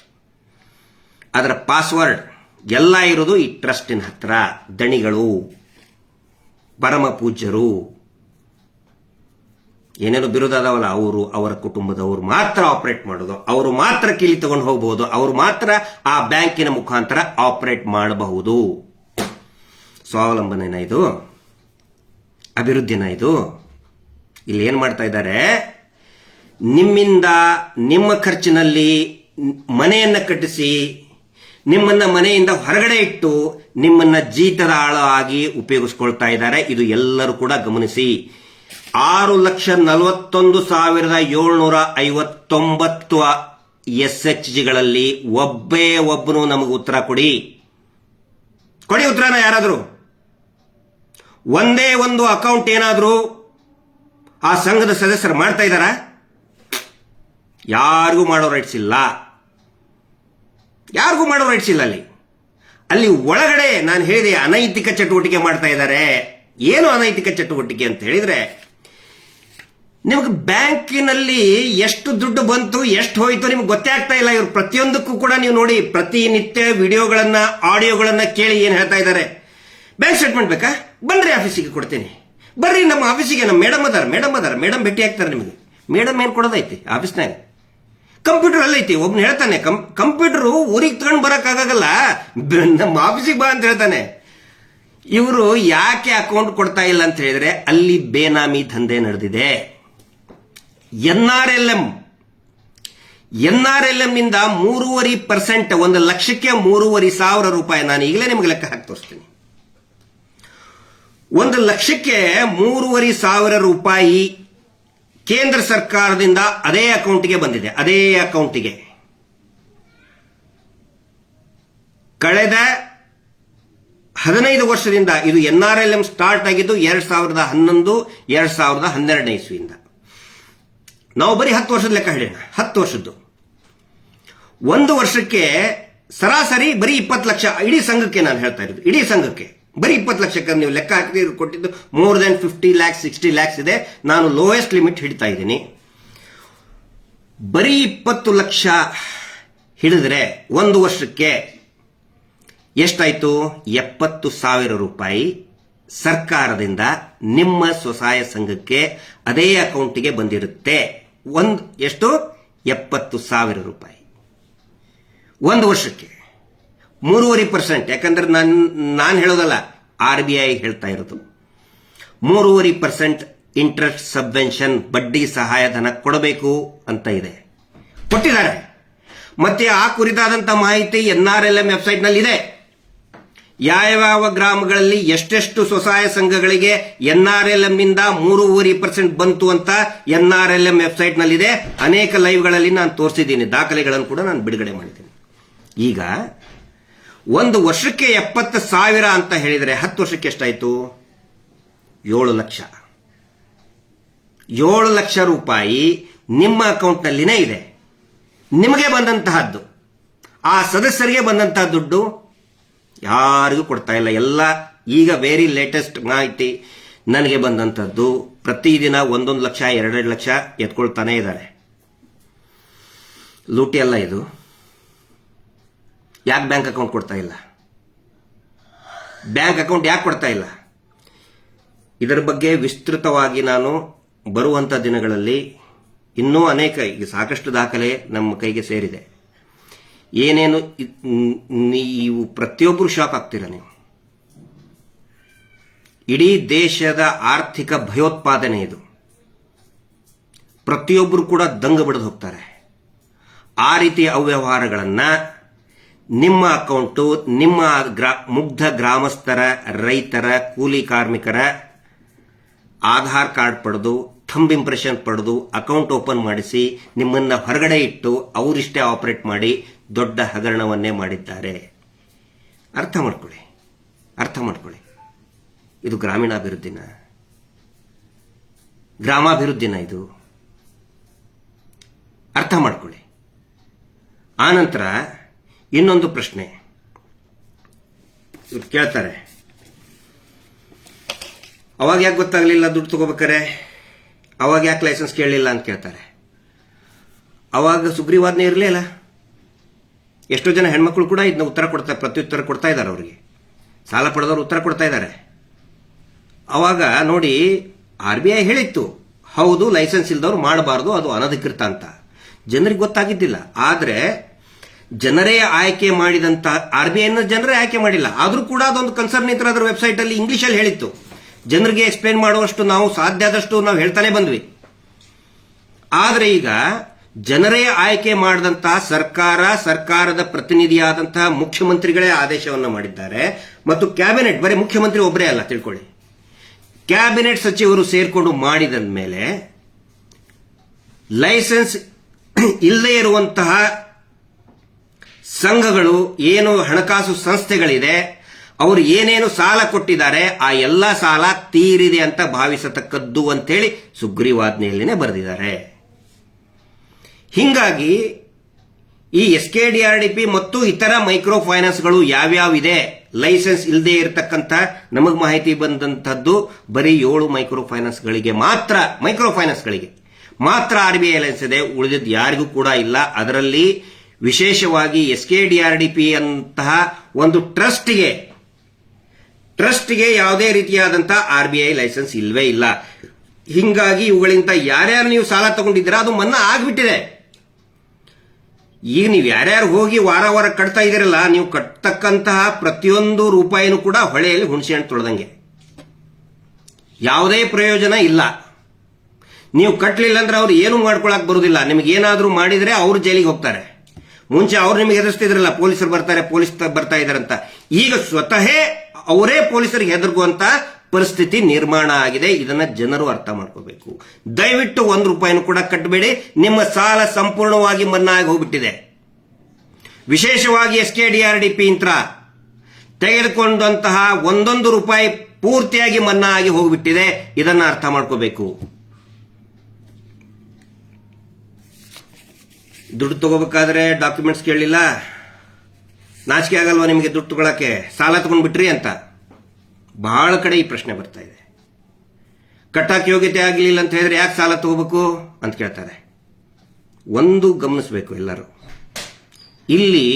Speaker 1: ಅದರ ಪಾಸ್ವರ್ಡ್ ಎಲ್ಲ ಇರೋದು ಈ ಟ್ರಸ್ಟಿನ ಹತ್ರ. ದಣಿಗಳು, ಪರಮ ಪೂಜ್ಯರು, ಏನೇನು ಬಿರುದು ಅದಾವಲ್ಲ, ಅವರು, ಅವರ ಕುಟುಂಬದವರು ಮಾತ್ರ ಆಪರೇಟ್ ಮಾಡೋದು, ಅವರು ಮಾತ್ರ ಕಿಲಿ ತಗೊಂಡು ಹೋಗಬಹುದು, ಅವರು ಮಾತ್ರ ಆ ಬ್ಯಾಂಕಿನ ಮುಖಾಂತರ ಆಪರೇಟ್ ಮಾಡಬಹುದು. ಸ್ವಾವಲಂಬನೆನ ಇದು? ಅಭಿವೃದ್ಧಿನ ಇದು? ಇಲ್ಲಿ ಏನ್ ಮಾಡ್ತಾ ಇದ್ದಾರೆ? ನಿಮ್ಮಿಂದ, ನಿಮ್ಮ ಖರ್ಚಿನಲ್ಲಿ ಮನೆಯನ್ನ ಕಟ್ಟಿಸಿ, ನಿಮ್ಮನ್ನ ಮನೆಯಿಂದ ಹೊರಗಡೆ ಇಟ್ಟು, ನಿಮ್ಮನ್ನ ಜೀತದ ಆಳ ಆಗಿ ಉಪಯೋಗಿಸ್ಕೊಳ್ತಾ ಇದ್ದಾರೆ. ಇದು ಎಲ್ಲರೂ ಕೂಡ ಗಮನಿಸಿ. 6,41,759 SHGಗಳಲ್ಲಿ ಒಬ್ಬನು ನಮಗೆ ಉತ್ತರ ಕೊಡಿ ಉತ್ತರನ. ಯಾರಾದರೂ ಒಂದೇ ಒಂದು ಅಕೌಂಟ್ ಏನಾದರೂ ಆ ಸಂಘದ ಸದಸ್ಯರು ಮಾಡ್ತಾ ಇದ್ದಾರಾ? ಯಾರಿಗೂ ಮಾಡೋ ರೈಟ್ಸ್ ಇಲ್ಲ. ಅಲ್ಲಿ ಒಳಗಡೆ ನಾನು ಹೇಳಿದೆ, ಅನೈತಿಕ ಚಟುವಟಿಕೆ ಮಾಡ್ತಾ ಇದ್ದಾರೆ. ಏನು ಅನೈತಿಕ ಚಟುವಟಿಕೆ ಅಂತ ಹೇಳಿದ್ರೆ, ನಿಮಗೆ ಬ್ಯಾಂಕಿನಲ್ಲಿ ಎಷ್ಟು ದುಡ್ಡು ಬಂತು, ಎಷ್ಟು ಹೋಯ್ತು ನಿಮ್ಗೆ ಗೊತ್ತೇ ಆಗ್ತಾ ಇಲ್ಲ. ಇವರು ಪ್ರತಿಯೊಂದಕ್ಕೂ ಕೂಡ ನೀವು ನೋಡಿ, ಪ್ರತಿನಿತ್ಯ ವಿಡಿಯೋಗಳನ್ನ, ಆಡಿಯೋಗಳನ್ನ ಕೇಳಿ ಏನ್ ಹೇಳ್ತಾ ಇದ್ದಾರೆ. ಬ್ಯಾಂಕ್ ಸ್ಟೇಟ್ಮೆಂಟ್ ಬೇಕಾ? ಬನ್ರಿ ಆಫೀಸಿಗೆ ಕೊಡ್ತೀನಿ, ಬರ್ರಿ ನಮ್ಮ ಆಫೀಸಿಗೆ, ನಮ್ಮ ಮೇಡಮ್ ಭೇಟಿ ಆಗ್ತಾರೆ ನಿಮಗೆ. ಮೇಡಮ್ ಏನ್ ಕೊಡೋದೈತಿ ಆಫೀಸ್ನಾಗ? ಕಂಪ್ಯೂಟರ್ ಅಲ್ಲೈತಿ. ಒಬ್ನು ಹೇಳ್ತಾನೆ, ಕಂಪ್ಯೂಟರ್ ಊರಿಗೆ ತಗೊಂಡು ಬರಕ್ಕಾಗಲ್ಲ, ನಮ್ಮ ಆಫೀಸಿಗೆ ಬಾ ಅಂತ ಹೇಳ್ತಾನೆ. ಇವರು ಯಾಕೆ ಅಕೌಂಟ್ ಕೊಡ್ತಾ ಇಲ್ಲ ಅಂತ ಹೇಳಿದ್ರೆ, ಅಲ್ಲಿ ಬೇನಾಮಿ ದಂಧೆ ನಡೆದಿದೆ. NRLM ನಿಂದ 3.5%, 1 ಲಕ್ಷಕ್ಕೆ 3,500 ರೂಪಾಯಿ. ನಾನು ಈಗಲೇ ನಿಮಗೆ ಲೆಕ್ಕ ಹಾಕಿ ತೋರಿಸ್ತೀನಿ. 1 ಲಕ್ಷಕ್ಕೆ 3,500 ರೂಪಾಯಿ ಕೇಂದ್ರ ಸರ್ಕಾರದಿಂದ ಅದೇ ಅಕೌಂಟ್ಗೆ ಬಂದಿದೆ. ಅದೇ ಅಕೌಂಟಿಗೆ ಕಳೆದ 15 ವರ್ಷದಿಂದ ಇದು NRLM ಸ್ಟಾರ್ಟ್ ಆಗಿದ್ದು 2011, 2012 ಇಸ್ವಿಯಿಂದ. ನಾವು ಬರೀ 10 ವರ್ಷದ ಲೆಕ್ಕ ಹೇಳೋಣ. 10 ವರ್ಷದ್ದು. 1 ವರ್ಷಕ್ಕೆ ಸರಾಸರಿ ಬರೀ 20 ಲಕ್ಷ. ಇಡೀ ಸಂಘಕ್ಕೆ ನಾನು ಹೇಳ್ತಾ ಇರೋದು, ಇಡೀ ಸಂಘಕ್ಕೆ ಬರೀ 20 ಲಕ್ಷಕ್ಕೆ ನೀವು ಲೆಕ್ಕ ಹಾಕಿ ಕೊಟ್ಟಿದ್ದು ಮೋರ್ ದೆನ್ 50 ಲ್ಯಾಕ್ಸ್ 60 ಲ್ಯಾಕ್ಸ್ ಇದೆ. ನಾನು ಲೋಯೆಸ್ಟ್ ಲಿಮಿಟ್ ಹಿಡಿತಾ ಇದ್ದೀನಿ. ಬರೀ 20 ಲಕ್ಷ ಹಿಡಿದ್ರೆ ಒಂದು ವರ್ಷಕ್ಕೆ ಎಷ್ಟಾಯ್ತು? 70,000 ರೂಪಾಯಿ ಸರ್ಕಾರದಿಂದ ನಿಮ್ಮ ಸ್ವಸಹಾಯ ಸಂಘಕ್ಕೆ ಅದೇ ಅಕೌಂಟಿಗೆ ಬಂದಿರುತ್ತೆ. ಎಷ್ಟು? 70,000 ರೂಪಾಯಿ ಒಂದು ವರ್ಷಕ್ಕೆ. 3.5%. ಯಾಕಂದ್ರೆ ನಾನು ಹೇಳೋದಲ್ಲ, RBI ಹೇಳ್ತಾ ಇರೋದು. 3.5% ಇಂಟ್ರೆಸ್ಟ್ ಸಬ್ವೆನ್ಷನ್, ಬಡ್ಡಿ ಸಹಾಯಧನ ಕೊಡಬೇಕು ಅಂತ ಇದೆ, ಕೊಟ್ಟಿದ್ದಾರೆ. ಮತ್ತೆ ಆ ಕುರಿತಾದಂತ ಮಾಹಿತಿ NRLM ವೆಬ್ಸೈಟ್ ನಲ್ಲಿ ಇದೆ. ಯಾವ ಗ್ರಾಮಗಳಲ್ಲಿ ಎಷ್ಟೆಷ್ಟು ಸ್ವಸಹಾಯ ಸಂಘಗಳಿಗೆ NRLM ನಿಂದ 3.5% ಬಂತು ಅಂತ NRLM ವೆಬ್ಸೈಟ್ ನಲ್ಲಿದೆ. ಅನೇಕ ಲೈವ್ಗಳಲ್ಲಿ ನಾನು ತೋರಿಸಿದ್ದೀನಿ, ದಾಖಲೆಗಳನ್ನು ಕೂಡ ನಾನು ಬಿಡುಗಡೆ ಮಾಡಿದ್ದೀನಿ. ಈಗ ಒಂದು ವರ್ಷಕ್ಕೆ 70,000 ಅಂತ ಹೇಳಿದರೆ 10 ವರ್ಷಕ್ಕೆ ಎಷ್ಟಾಯ್ತು? 7 ಲಕ್ಷ. 7 ಲಕ್ಷ ರೂಪಾಯಿ ನಿಮ್ಮ ಅಕೌಂಟ್ನಲ್ಲಿನೇ ಇದೆ, ನಿಮಗೆ ಬಂದಂತಹದ್ದು. ಆ ಸದಸ್ಯರಿಗೆ ಬಂದಂತಹ ದುಡ್ಡು ಯಾರಿಗೂ ಕೊಡ್ತಾ ಇಲ್ಲ. ಎಲ್ಲ ಈಗ ವೆರಿ ಲೇಟೆಸ್ಟ್ ಮಾಹಿತಿ ನನಗೆ ಬಂದಂಥದ್ದು, ಪ್ರತಿದಿನ 1 ಲಕ್ಷ 2 ಲಕ್ಷ ಎತ್ಕೊಳ್ತಾನೆ ಇದ್ದಾರೆ. ಲೂಟಿ ಅಲ್ಲ ಇದು? ಯಾಕೆ ಬ್ಯಾಂಕ್ ಅಕೌಂಟ್ ಕೊಡ್ತಾ ಇಲ್ಲ? ಬ್ಯಾಂಕ್ ಅಕೌಂಟ್ ಯಾಕೆ ಕೊಡ್ತಾ ಇಲ್ಲ? ಇದರ ಬಗ್ಗೆ ವಿಸ್ತೃತವಾಗಿ ನಾನು ಬರುವಂಥ ದಿನಗಳಲ್ಲಿ ಇನ್ನೂ ಅನೇಕ, ಈಗ ಸಾಕಷ್ಟು ದಾಖಲೆ ನಮ್ಮ ಕೈಗೆ ಸೇರಿದೆ. ಏನೇನು ನೀವು ಪ್ರತಿಯೊಬ್ಬರು ಶಾಕ್ ಆಗ್ತೀರ. ನೀವು ಇಡೀ ದೇಶದ ಆರ್ಥಿಕ ಭಯೋತ್ಪಾದನೆ ಇದು. ಪ್ರತಿಯೊಬ್ಬರು ಕೂಡ ದಂಗ ಬಿಡದು ಹೋಗ್ತಾರೆ. ಆ ರೀತಿಯ ಅವ್ಯವಹಾರಗಳನ್ನ ನಿಮ್ಮ ಅಕೌಂಟು, ನಿಮ್ಮ ಮುಗ್ಧ ಗ್ರಾಮಸ್ಥರ, ರೈತರ, ಕೂಲಿ ಕಾರ್ಮಿಕರ ಆಧಾರ್ ಕಾರ್ಡ್ ಪಡೆದು, ಥಂಬ್ ಇಂಪ್ರೆಷನ್ ಪಡೆದು, ಅಕೌಂಟ್ ಓಪನ್ ಮಾಡಿಸಿ, ನಿಮ್ಮನ್ನ ಹೊರಗಡೆ ಇಟ್ಟು ಅವರಿಷ್ಟೇ ಆಪರೇಟ್ ಮಾಡಿ ದೊಡ್ಡ ಹಗರಣವನ್ನೇ ಮಾಡಿದ್ದಾರೆ. ಅರ್ಥ ಮಾಡ್ಕೊಳ್ಳಿ. ಇದು ಗ್ರಾಮೀಣಾಭಿವೃದ್ಧಿನ, ಗ್ರಾಮಾಭಿವೃದ್ಧಿನ ಇದು? ಅರ್ಥ ಮಾಡ್ಕೊಳ್ಳಿ. ಆನಂತರ ಇನ್ನೊಂದು ಪ್ರಶ್ನೆ ಕೇಳ್ತಾರೆ, ಅವಾಗ ಯಾಕೆ ಗೊತ್ತಾಗ್ಲಿಲ್ಲ ದುಡ್ಡು ತಗೋಬೇಕಾರೆ? ಅವಾಗ ಯಾಕೆ ಲೈಸೆನ್ಸ್ ಕೇಳಲಿಲ್ಲ ಅಂತ ಕೇಳ್ತಾರೆ. ಅವಾಗ ಸುಗ್ರೀವಾಜ್ಞೆ ಇರಲಿಲ್ಲ. ಎಷ್ಟೋ ಜನ ಹೆಣ್ಮಕ್ಳು ಕೂಡ ಇದನ್ನ ಪ್ರತ್ಯುತ್ತರ ಕೊಡ್ತಾ ಇದ್ದಾರೆ. ಅವರಿಗೆ ಸಾಲ ಪಡೆದವರು ಉತ್ತರ ಕೊಡ್ತಾ ಇದ್ದಾರೆ. ಅವಾಗ ನೋಡಿ, RBI ಹೇಳಿತ್ತು, ಹೌದು ಲೈಸೆನ್ಸ್ ಇಲ್ದವ್ರು ಮಾಡಬಾರ್ದು, ಅದು ಅನಧಿಕೃತ ಅಂತ. ಜನರಿಗೆ ಗೊತ್ತಾಗಿದ್ದಿಲ್ಲ. ಆದ್ರೆ ಜನರೇ ಆಯ್ಕೆ ಮಾಡಿದಂತ RBI ಜನರೇ ಆಯ್ಕೆ ಮಾಡಿಲ್ಲ. ಆದ್ರೂ ಕೂಡ ಅದೊಂದು ಕನ್ಸರ್ನ್ ಇತ್ತು, ಅದರ ವೆಬ್ಸೈಟ್ ಅಲ್ಲಿ ಇಂಗ್ಲಿಷ್ ಅಲ್ಲಿ ಹೇಳಿತ್ತು. ಜನರಿಗೆ ಎಕ್ಸ್ಪ್ಲೇನ್ ಮಾಡುವಷ್ಟು ನಾವು ಸಾಧ್ಯ ಆದಷ್ಟು ನಾವು ಹೇಳ್ತಾನೆ ಬಂದ್ವಿ. ಆದ್ರೆ ಈಗ ಜನರೇ ಆಯ್ಕೆ ಮಾಡಿದಂತಹ ಸರ್ಕಾರದ ಪ್ರತಿನಿಧಿಯಾದಂತಹ ಮುಖ್ಯಮಂತ್ರಿಗಳೇ ಆದೇಶವನ್ನು ಮಾಡಿದ್ದಾರೆ. ಮತ್ತು ಕ್ಯಾಬಿನೆಟ್, ಬರೀ ಮುಖ್ಯಮಂತ್ರಿ ಒಬ್ಬರೇ ಅಲ್ಲ ತಿಳ್ಕೊಳ್ಳಿ, ಕ್ಯಾಬಿನೆಟ್ ಸಚಿವರು ಸೇರ್ಕೊಂಡು ಮಾಡಿದ ಮೇಲೆ ಲೈಸೆನ್ಸ್ ಇಲ್ಲದೆ ಇರುವಂತಹ ಸಂಘಗಳು, ಏನು ಹಣಕಾಸು ಸಂಸ್ಥೆಗಳಿದೆ, ಅವರು ಏನೇನು ಸಾಲ ಕೊಟ್ಟಿದ್ದಾರೆ ಆ ಎಲ್ಲ ಸಾಲ ತೀರಿದೆ ಅಂತ ಭಾವಿಸತಕ್ಕದ್ದು ಅಂತೇಳಿ ಸುಗ್ರೀವಾಜ್ಞೆಯಲ್ಲಿನೇ ಬರೆದಿದ್ದಾರೆ. ಹಿಂಗಾಗಿ ಈ SKDRDP ಮತ್ತು ಇತರ ಮೈಕ್ರೋ ಫೈನಾನ್ಸ್ಗಳು ಯಾವ್ಯಾವಿದೆ, ಲೈಸೆನ್ಸ್ ಇಲ್ಲದೆ ಇರತಕ್ಕಂಥ ನಮಗೆ ಮಾಹಿತಿ ಬಂದಂತದ್ದು ಬರೀ 7 ಮೈಕ್ರೋ ಫೈನಾನ್ಸ್ಗಳಿಗೆ ಮಾತ್ರ RBI ಲೈಸೆನ್ಸ್ ಇದೆ. ಉಳಿದಿದ್ದು ಯಾರಿಗೂ ಕೂಡ ಇಲ್ಲ. ಅದರಲ್ಲಿ ವಿಶೇಷವಾಗಿ SKDRDP ಅಂತಹ ಒಂದು ಟ್ರಸ್ಟ್ಗೆ ಯಾವುದೇ ರೀತಿಯಾದಂತಹ RBI ಲೈಸೆನ್ಸ್ ಇಲ್ವೇ ಇಲ್ಲ. ಹಿಂಗಾಗಿ ಇವುಗಳಿಂದ ಯಾರ್ಯಾರು ನೀವು ಸಾಲ ತಗೊಂಡಿದ್ದೀರಾ ಅದು ಮನ್ನಾ ಆಗ್ಬಿಟ್ಟಿದೆ. ಈಗ ನೀವು ಯಾರ್ಯಾರು ಹೋಗಿ ವಾರ ಕಟ್ತಾ ಇದ್ದೀರಲ್ಲ, ನೀವು ಕಟ್ಟತಕ್ಕಂತಹ ಪ್ರತಿಯೊಂದು ರೂಪಾಯಿನೂ ಕೂಡ ಹೊಳೆಯಲ್ಲಿ ಹುಣಸೆ ಹಣ್ಣು ತೊಳೆದಂಗೆ, ಯಾವುದೇ ಪ್ರಯೋಜನ ಇಲ್ಲ. ನೀವು ಕಟ್ಟಲಿಲ್ಲ ಅಂದ್ರೆ ಅವ್ರು ಏನು ಮಾಡ್ಕೊಳಕ್ ಬರುದಿಲ್ಲ. ನಿಮ್ಗೆ ಏನಾದ್ರೂ ಮಾಡಿದ್ರೆ ಅವ್ರು ಜೈಲಿಗೆ ಹೋಗ್ತಾರೆ. ಮುಂಚೆ ಅವ್ರು ನಿಮಗೆ ಎದುರಿಸ್ತಿದ್ರಲ್ಲ, ಪೊಲೀಸರು ಬರ್ತಾ ಇದಾರಂತ. ಈಗ ಸ್ವತಃ ಅವರೇ ಪೊಲೀಸರಿಗೆ ಹೆದರ್ಗುವಂತ ಪರಿಸ್ಥಿತಿ ನಿರ್ಮಾಣ ಆಗಿದೆ. ಇದನ್ನ ಜನರು ಅರ್ಥ ಮಾಡ್ಕೋಬೇಕು. ದಯವಿಟ್ಟು 1 ರೂಪಾಯಿನೂ ಕೂಡ ಕಟ್ಟಬೇಡಿ. ನಿಮ್ಮ ಸಾಲ ಸಂಪೂರ್ಣವಾಗಿ ಮನ್ನಾ ಆಗಿ ಹೋಗ್ಬಿಟ್ಟಿದೆ. ವಿಶೇಷವಾಗಿ SKDRDP ಇಂತ್ರ ತೆಗೆದುಕೊಂಡಂತಹ 1 ರೂಪಾಯಿ ಪೂರ್ತಿಯಾಗಿ ಮನ್ನಾ ಆಗಿ ಹೋಗ್ಬಿಟ್ಟಿದೆ. ಇದನ್ನ ಅರ್ಥ ಮಾಡ್ಕೋಬೇಕು. ದುಡ್ಡು ತಗೋಬೇಕಾದ್ರೆ ಡಾಕ್ಯುಮೆಂಟ್ಸ್ ಕೇಳಲಿಲ್ಲ, ನಾಚಿಕೆ ಆಗಲ್ವಾ ನಿಮಗೆ ದುಡ್ಡು ತಗೊಳಕ್ಕೆ? ಸಾಲ ತಗೊಂಡ್ಬಿಟ್ರಿ ಅಂತ ಬಹಳ ಕಡೆ ಈ ಪ್ರಶ್ನೆ ಬರ್ತಾ ಇದೆ. ಕಟ್ಟಕ್ಕೆ ಯೋಗ್ಯತೆ ಆಗಲಿಲ್ಲ ಅಂತ ಹೇಳಿದ್ರೆ ಯಾಕೆ ಸಾಲ ತಗೋಬೇಕು ಅಂತ ಕೇಳ್ತಾರೆ. ಒಂದು ಗಮನಿಸಬೇಕು ಎಲ್ಲರೂ, ಇಲ್ಲಿ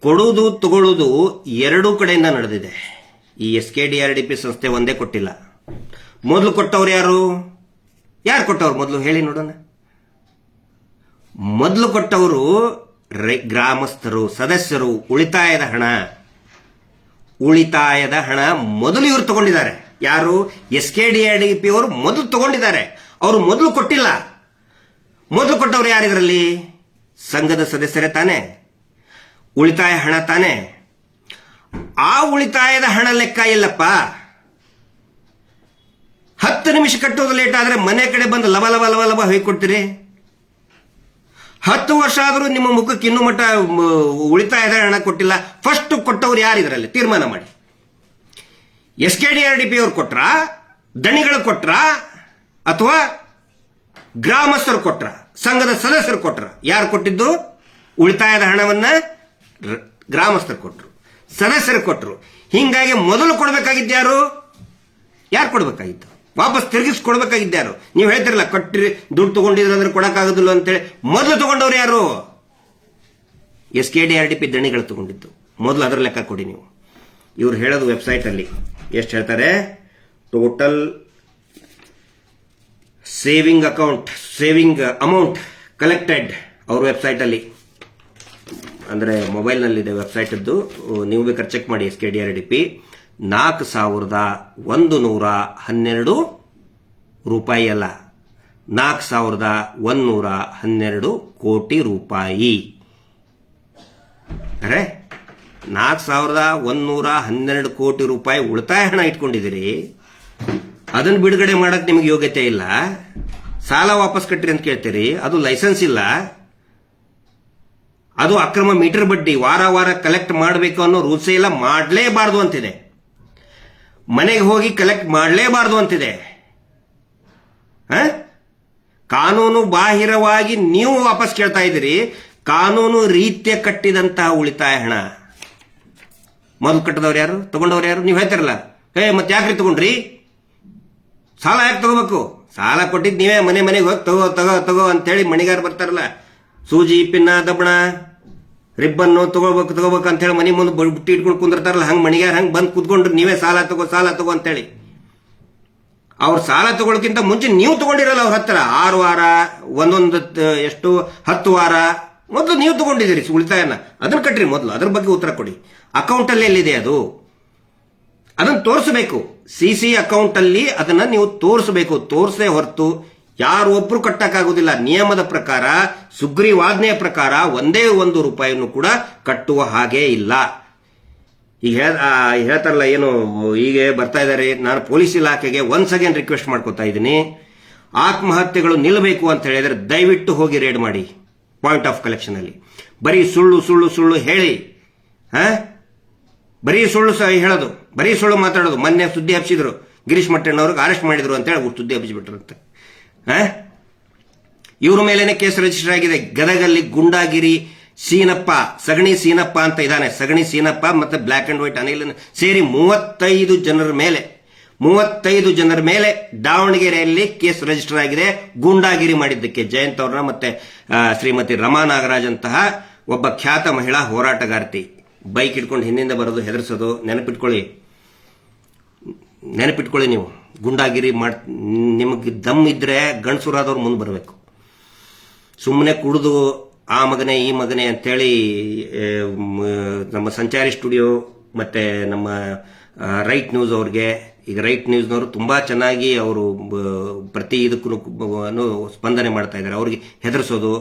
Speaker 1: ಕೊಡುವುದು ತಗೊಳ್ಳೋದು ಎರಡೂ ಕಡೆಯಿಂದ ನಡೆದಿದೆ. ಈ SKDRDP ಸಂಸ್ಥೆ ಒಂದೇ ಕೊಟ್ಟಿಲ್ಲ. ಮೊದಲು ಕೊಟ್ಟವ್ರು ಯಾರು ಕೊಟ್ಟವ್ರು ಮೊದಲು ಹೇಳಿ ನೋಡೋಣ. ಮೊದಲು ಕೊಟ್ಟವರು ಗ್ರಾಮಸ್ಥರು, ಸದಸ್ಯರು. ಉಳಿತಾಯದ ಹಣ ಮೊದಲು ಇವರು ತಗೊಂಡಿದ್ದಾರೆ. ಯಾರು? SKDRDP ಅವರು ಮೊದಲು ತಗೊಂಡಿದ್ದಾರೆ. ಅವರು ಮೊದಲು ಕೊಟ್ಟಿಲ್ಲ. ಮೊದಲು ಕೊಟ್ಟವ್ರು ಯಾರಿದ್ರಲ್ಲಿ? ಸಂಘದ ಸದಸ್ಯರೇ ತಾನೆ, ಉಳಿತಾಯ ಹಣ ತಾನೆ. ಆ ಉಳಿತಾಯದ ಹಣ ಲೆಕ್ಕ ಇಲ್ಲಪ್ಪ. 10 ನಿಮಿಷ ಕಟ್ಟೋದು ಲೇಟ್ ಆದ್ರೆ ಮನೆ ಕಡೆ ಬಂದು ಲವ ಲವ ಲವ ಲವ ಹೊಯ್ಕೊಡ್ತೀರಿ. 10 ವರ್ಷ ಆದರೂ ನಿಮ್ಮ ಮುಖಕ್ಕೆ ಇನ್ನೂ ಮಟ್ಟ ಉಳಿತಾಯದ ಹಣ ಕೊಟ್ಟಿಲ್ಲ. ಫಸ್ಟ್ ಕೊಟ್ಟವ್ರು ಯಾರಿದ್ರಲ್ಲಿ ತೀರ್ಮಾನ ಮಾಡಿ. SKDRDP ಅವ್ರು ಕೊಟ್ರ, ದಣಿಗಳು ಕೊಟ್ರ, ಅಥವಾ ಗ್ರಾಮಸ್ಥರು ಕೊಟ್ರ, ಸಂಘದ ಸದಸ್ಯರು ಕೊಟ್ರ? ಯಾರು ಕೊಟ್ಟಿದ್ದು? ಉಳಿತಾಯದ ಹಣವನ್ನ ಗ್ರಾಮಸ್ಥರು ಕೊಟ್ರು, ಸದಸ್ಯರು ಕೊಟ್ರು. ಹಿಂಗಾಗಿ ಮೊದಲು ಕೊಡ್ಬೇಕಾಗಿದ್ದು ಯಾರು ಕೊಡ್ಬೇಕಾಗಿತ್ತು? ವಾಪಸ್ ತಿರುಗಿಸ್ಕೊಡ್ಬೇಕಾಗಿದ್ದಾರು. ನೀವು ಹೇಳ್ತಿರಲ್ಲ ಕಟ್ಟಿರಿ ದುಡ್ಡು ತಗೊಂಡಿದ್ರೆ ಅಂದ್ರೆ ಕೊಡಕ್ಕಾಗೋದಿಲ್ಲ ಅಂತೇಳಿ. ಮೊದಲು ತಗೊಂಡವ್ರು ಯಾರು? SKDRDP ದಣಿಗಳು ತಗೊಂಡಿದ್ದು. ಮೊದಲು ಅದರ ಲೆಕ್ಕ ಕೊಡಿ ನೀವು. ಇವ್ರು ಹೇಳೋದು ವೆಬ್ಸೈಟ್ ಅಲ್ಲಿ ಎಷ್ಟು ಹೇಳ್ತಾರೆ? ಟೋಟಲ್ ಸೇವಿಂಗ್ ಅಮೌಂಟ್ ಕಲೆಕ್ಟೆಡ್ ಅವ್ರ ವೆಬ್ಸೈಟ್ ಅಲ್ಲಿ, ಅಂದ್ರೆ ಮೊಬೈಲ್ ನಲ್ಲಿದೆ ವೆಬ್ಸೈಟ್ ಅದ್ದು, ನೀವು ಬೇಕಾದ್ರೆ ಚೆಕ್ ಮಾಡಿ. SKDRDP 4112 ರೂಪಾಯಿ ಅಲ್ಲ, 4112 ಕೋಟಿ ರೂಪಾಯಿ. ಅರೆ 4112 ಕೋಟಿ ರೂಪಾಯಿ ಉಳಿತಾಯ ಹಣ ಇಟ್ಕೊಂಡಿದ್ದೀರಿ. ಅದನ್ನು ಬಿಡುಗಡೆ ಮಾಡಕ್ ನಿಮಗೆ ಯೋಗ್ಯತೆ ಇಲ್ಲ. ಸಾಲ ವಾಪಸ್ ಕಟ್ಟ್ರಿ ಅಂತ ಕೇಳ್ತೀರಿ. ಅದು ಲೈಸೆನ್ಸ್ ಇಲ್ಲ. ಅದು ಅಕ್ರಮ ಮೀಟರ್ ಬಡ್ಡಿ. ವಾರ ವಾರ ಕಲೆಕ್ಟ್ ಮಾಡಬೇಕು ಅನ್ನೋ ರೂಲ್ಸೇ ಇಲ್ಲ. ಮಾಡಲೇಬಾರ್ದು ಅಂತಿದೆ. ಮನೆಗೆ ಹೋಗಿ ಕಲೆಕ್ಟ್ ಮಾಡಲೇಬಾರ್ದು ಅಂತಿದೆ. ಕಾನೂನು ಬಾಹಿರವಾಗಿ ನೀವು ವಾಪಸ್ ಕೇಳ್ತಾ ಇದ್ದೀರಿ. ಕಾನೂನು ರೀತ್ಯ ಕಟ್ಟಿದಂತಹ ಉಳಿತಾಯ ಹಣ ಮೊದಲು ಕಟ್ಟದವ್ರು ಯಾರು? ತಗೊಂಡವ್ರು ಯಾರು? ನೀವು ಹೇಳ್ತಾರಲ್ಲ, ಮತ್ತೆ ಯಾಕ್ರಿ ತಗೊಂಡ್ರಿ? ಸಾಲ ಯಾಕೆ ತಗೋಬೇಕು? ಸಾಲ ಕೊಟ್ಟಿದ್ದು ನೀವೇ. ಮನೆಗೆ ಹೋಗಿ ತಗೋ ಅಂತೇಳಿ ಮಣಿಗಾರ ಬರ್ತಾರಲ್ಲ, ಸೂಜಿ ಪಿನ್ನ ದಬ್ಬಣ ರಿಬ್ಬನ್ನು ತಗೋಬೇಕು ಅಂತ ಹೇಳಿ ಮನೆ ಮುಂದೆ ಬುಟ್ಟಿ ಇಟ್ಕೊಂಡು ಕುಂದಿರ್ತಾರಲ್ಲ, ಹಂಗೆ ಮಣಿಗಾರ ಹಂಗೆ ಬಂದು ಕೂತ್ಕೊಂಡ್ರು ನೀವೇ ಸಾಲ ತಗೋ ಅಂತೇಳಿ. ಅವ್ರು ಸಾಲ ತಗೊಳ್ಳೋಕ್ಕಿಂತ ಮುಂಚೆ ನೀವು ತಗೊಂಡಿರಲ್ಲ ಅವ್ರ ಹತ್ರ 6 ವಾರ, ಒಂದೊಂದು ಎಷ್ಟು 10 ವಾರ ಮೊದಲು ನೀವು ತಗೊಂಡಿದ್ದೀರಿ ಉಳಿತಾಯನ. ಅದನ್ನ ಕಟ್ರಿ ಮೊದಲು. ಅದ್ರ ಬಗ್ಗೆ ಉತ್ತರ ಕೊಡಿ. ಅಕೌಂಟ್ ಅಲ್ಲಿ ಎಲ್ಲಿದೆ ಅದು? ಅದನ್ನು ತೋರಿಸಬೇಕು. CC ಅಕೌಂಟ್ ಅಲ್ಲಿ ಅದನ್ನ ನೀವು ತೋರಿಸಬೇಕು. ತೋರಿಸೇ ಹೊರತು ಯಾರು ಒಬ್ರು ಕಟ್ಟಕ್ಕಾಗುದಿಲ್ಲ. ನಿಯಮದ ಪ್ರಕಾರ, ಸುಗ್ರೀವಾಜ್ಞೆಯ ಪ್ರಕಾರ ಒಂದೇ ₹1 ಕೂಡ ಕಟ್ಟುವ ಹಾಗೆ ಇಲ್ಲ. ಈಗ ಹೇಳ್ತಾರಲ್ಲ, ಏನು ಈಗ ಬರ್ತಾ ಇದ್ದಾರೆ. ನಾನು ಪೊಲೀಸ್ ಇಲಾಖೆಗೆ ಒನ್ಸ್ ಅಗೇನ್ ರಿಕ್ವೆಸ್ಟ್ ಮಾಡ್ಕೋತಾ ಇದ್ದೀನಿ, ಆತ್ಮಹತ್ಯೆಗಳು ನಿಲ್ಲಬೇಕು ಅಂತ ಹೇಳಿದ್ರೆ ದಯವಿಟ್ಟು ಹೋಗಿ ರೇಡ್ ಮಾಡಿ ಪಾಯಿಂಟ್ ಆಫ್ ಕಲೆಕ್ಷನ್ ಅಲ್ಲಿ. ಬರೀ ಸುಳ್ಳು ಹೇಳಿ, ಬರೀ ಸುಳ್ಳು ಹೇಳೋದು, ಬರೀ ಸುಳ್ಳು ಮಾತಾಡೋದು. ಮೊನ್ನೆ ಸುದ್ದಿ ಹಬ್ಬಿಸಿದ್ರು, ಗಿರೀಶ್ ಮಟ್ಟಣ್ಣವ್ರಿಗೆ ಅರೆಸ್ಟ್ ಮಾಡಿದ್ರು ಅಂತ ಹೇಳಿ ಸುದ್ದಿ ಹಬ್ಬಿಸ್ಬಿಟ್ರಂತೆ. ಇವ್ರ ಮೇಲೇನೆ ಕೇಸ್ ರಿಜಿಸ್ಟರ್ ಆಗಿದೆ. ಗದಗಲ್ಲಿ ಗುಂಡಾಗಿರಿ ಸೀನಪ್ಪ, ಸಗಣಿ ಸೀನಪ್ಪ ಅಂತ ಇದ್ದಾನೆ. ಸಗಣಿ ಸೀನಪ್ಪ ಮತ್ತೆ ಬ್ಲಾಕ್ ಅಂಡ್ ವೈಟ್ ಅನಿಲ್ ಸೇರಿ 35 ಜನರ ಮೇಲೆ ದಾವಣಗೆರೆಯಲ್ಲಿ ಕೇಸ್ ರಿಜಿಸ್ಟರ್ ಆಗಿದೆ. ಗುಂಡಾಗಿರಿ ಮಾಡಿದ್ದಕ್ಕೆ ಜಯಂತ್ ಅವ್ರನ್ನ ಮತ್ತೆ ಶ್ರೀಮತಿ ರಮಾ ನಾಗರಾಜ್ ಅಂತಹ ಒಬ್ಬ ಖ್ಯಾತ ಮಹಿಳಾ ಹೋರಾಟಗಾರ್ತಿ ಬೈಕ್ ಇಟ್ಕೊಂಡು ಹಿಂದಿಂದ ಬರೋದು, ಹೆದರ್ಸೋದು. ನೆನಪಿಟ್ಕೊಳ್ಳಿ ನೀವು. ಗುಂಡಾಗಿರಿ ನಿಮಗೆ ದಮ್ ಇದ್ರೆ ಗಂಡಸುರಾದವ್ರು ಮುಂದೆ ಬರಬೇಕು. ಸುಮ್ಮನೆ ಕುಡಿದು ಆ ಮಗನೇ ಈ ಮಗನೇ ಅಂತೇಳಿ ನಮ್ಮ ಸಂಚಾರಿ ಸ್ಟುಡಿಯೋ ಮತ್ತೆ ನಮ್ಮ ರೈಟ್ ನ್ಯೂಸ್ ಅವ್ರಿಗೆ, ಈಗ ರೈಟ್ ನ್ಯೂಸ್ನವರು ತುಂಬಾ ಚೆನ್ನಾಗಿ ಅವರು ಪ್ರತಿ ಇದಕ್ಕೂ ಸ್ಪಂದನೆ ಮಾಡ್ತಾ ಇದ್ದಾರೆ. ಅವ್ರಿಗೆ ಹೆದರ್ಸೋದು.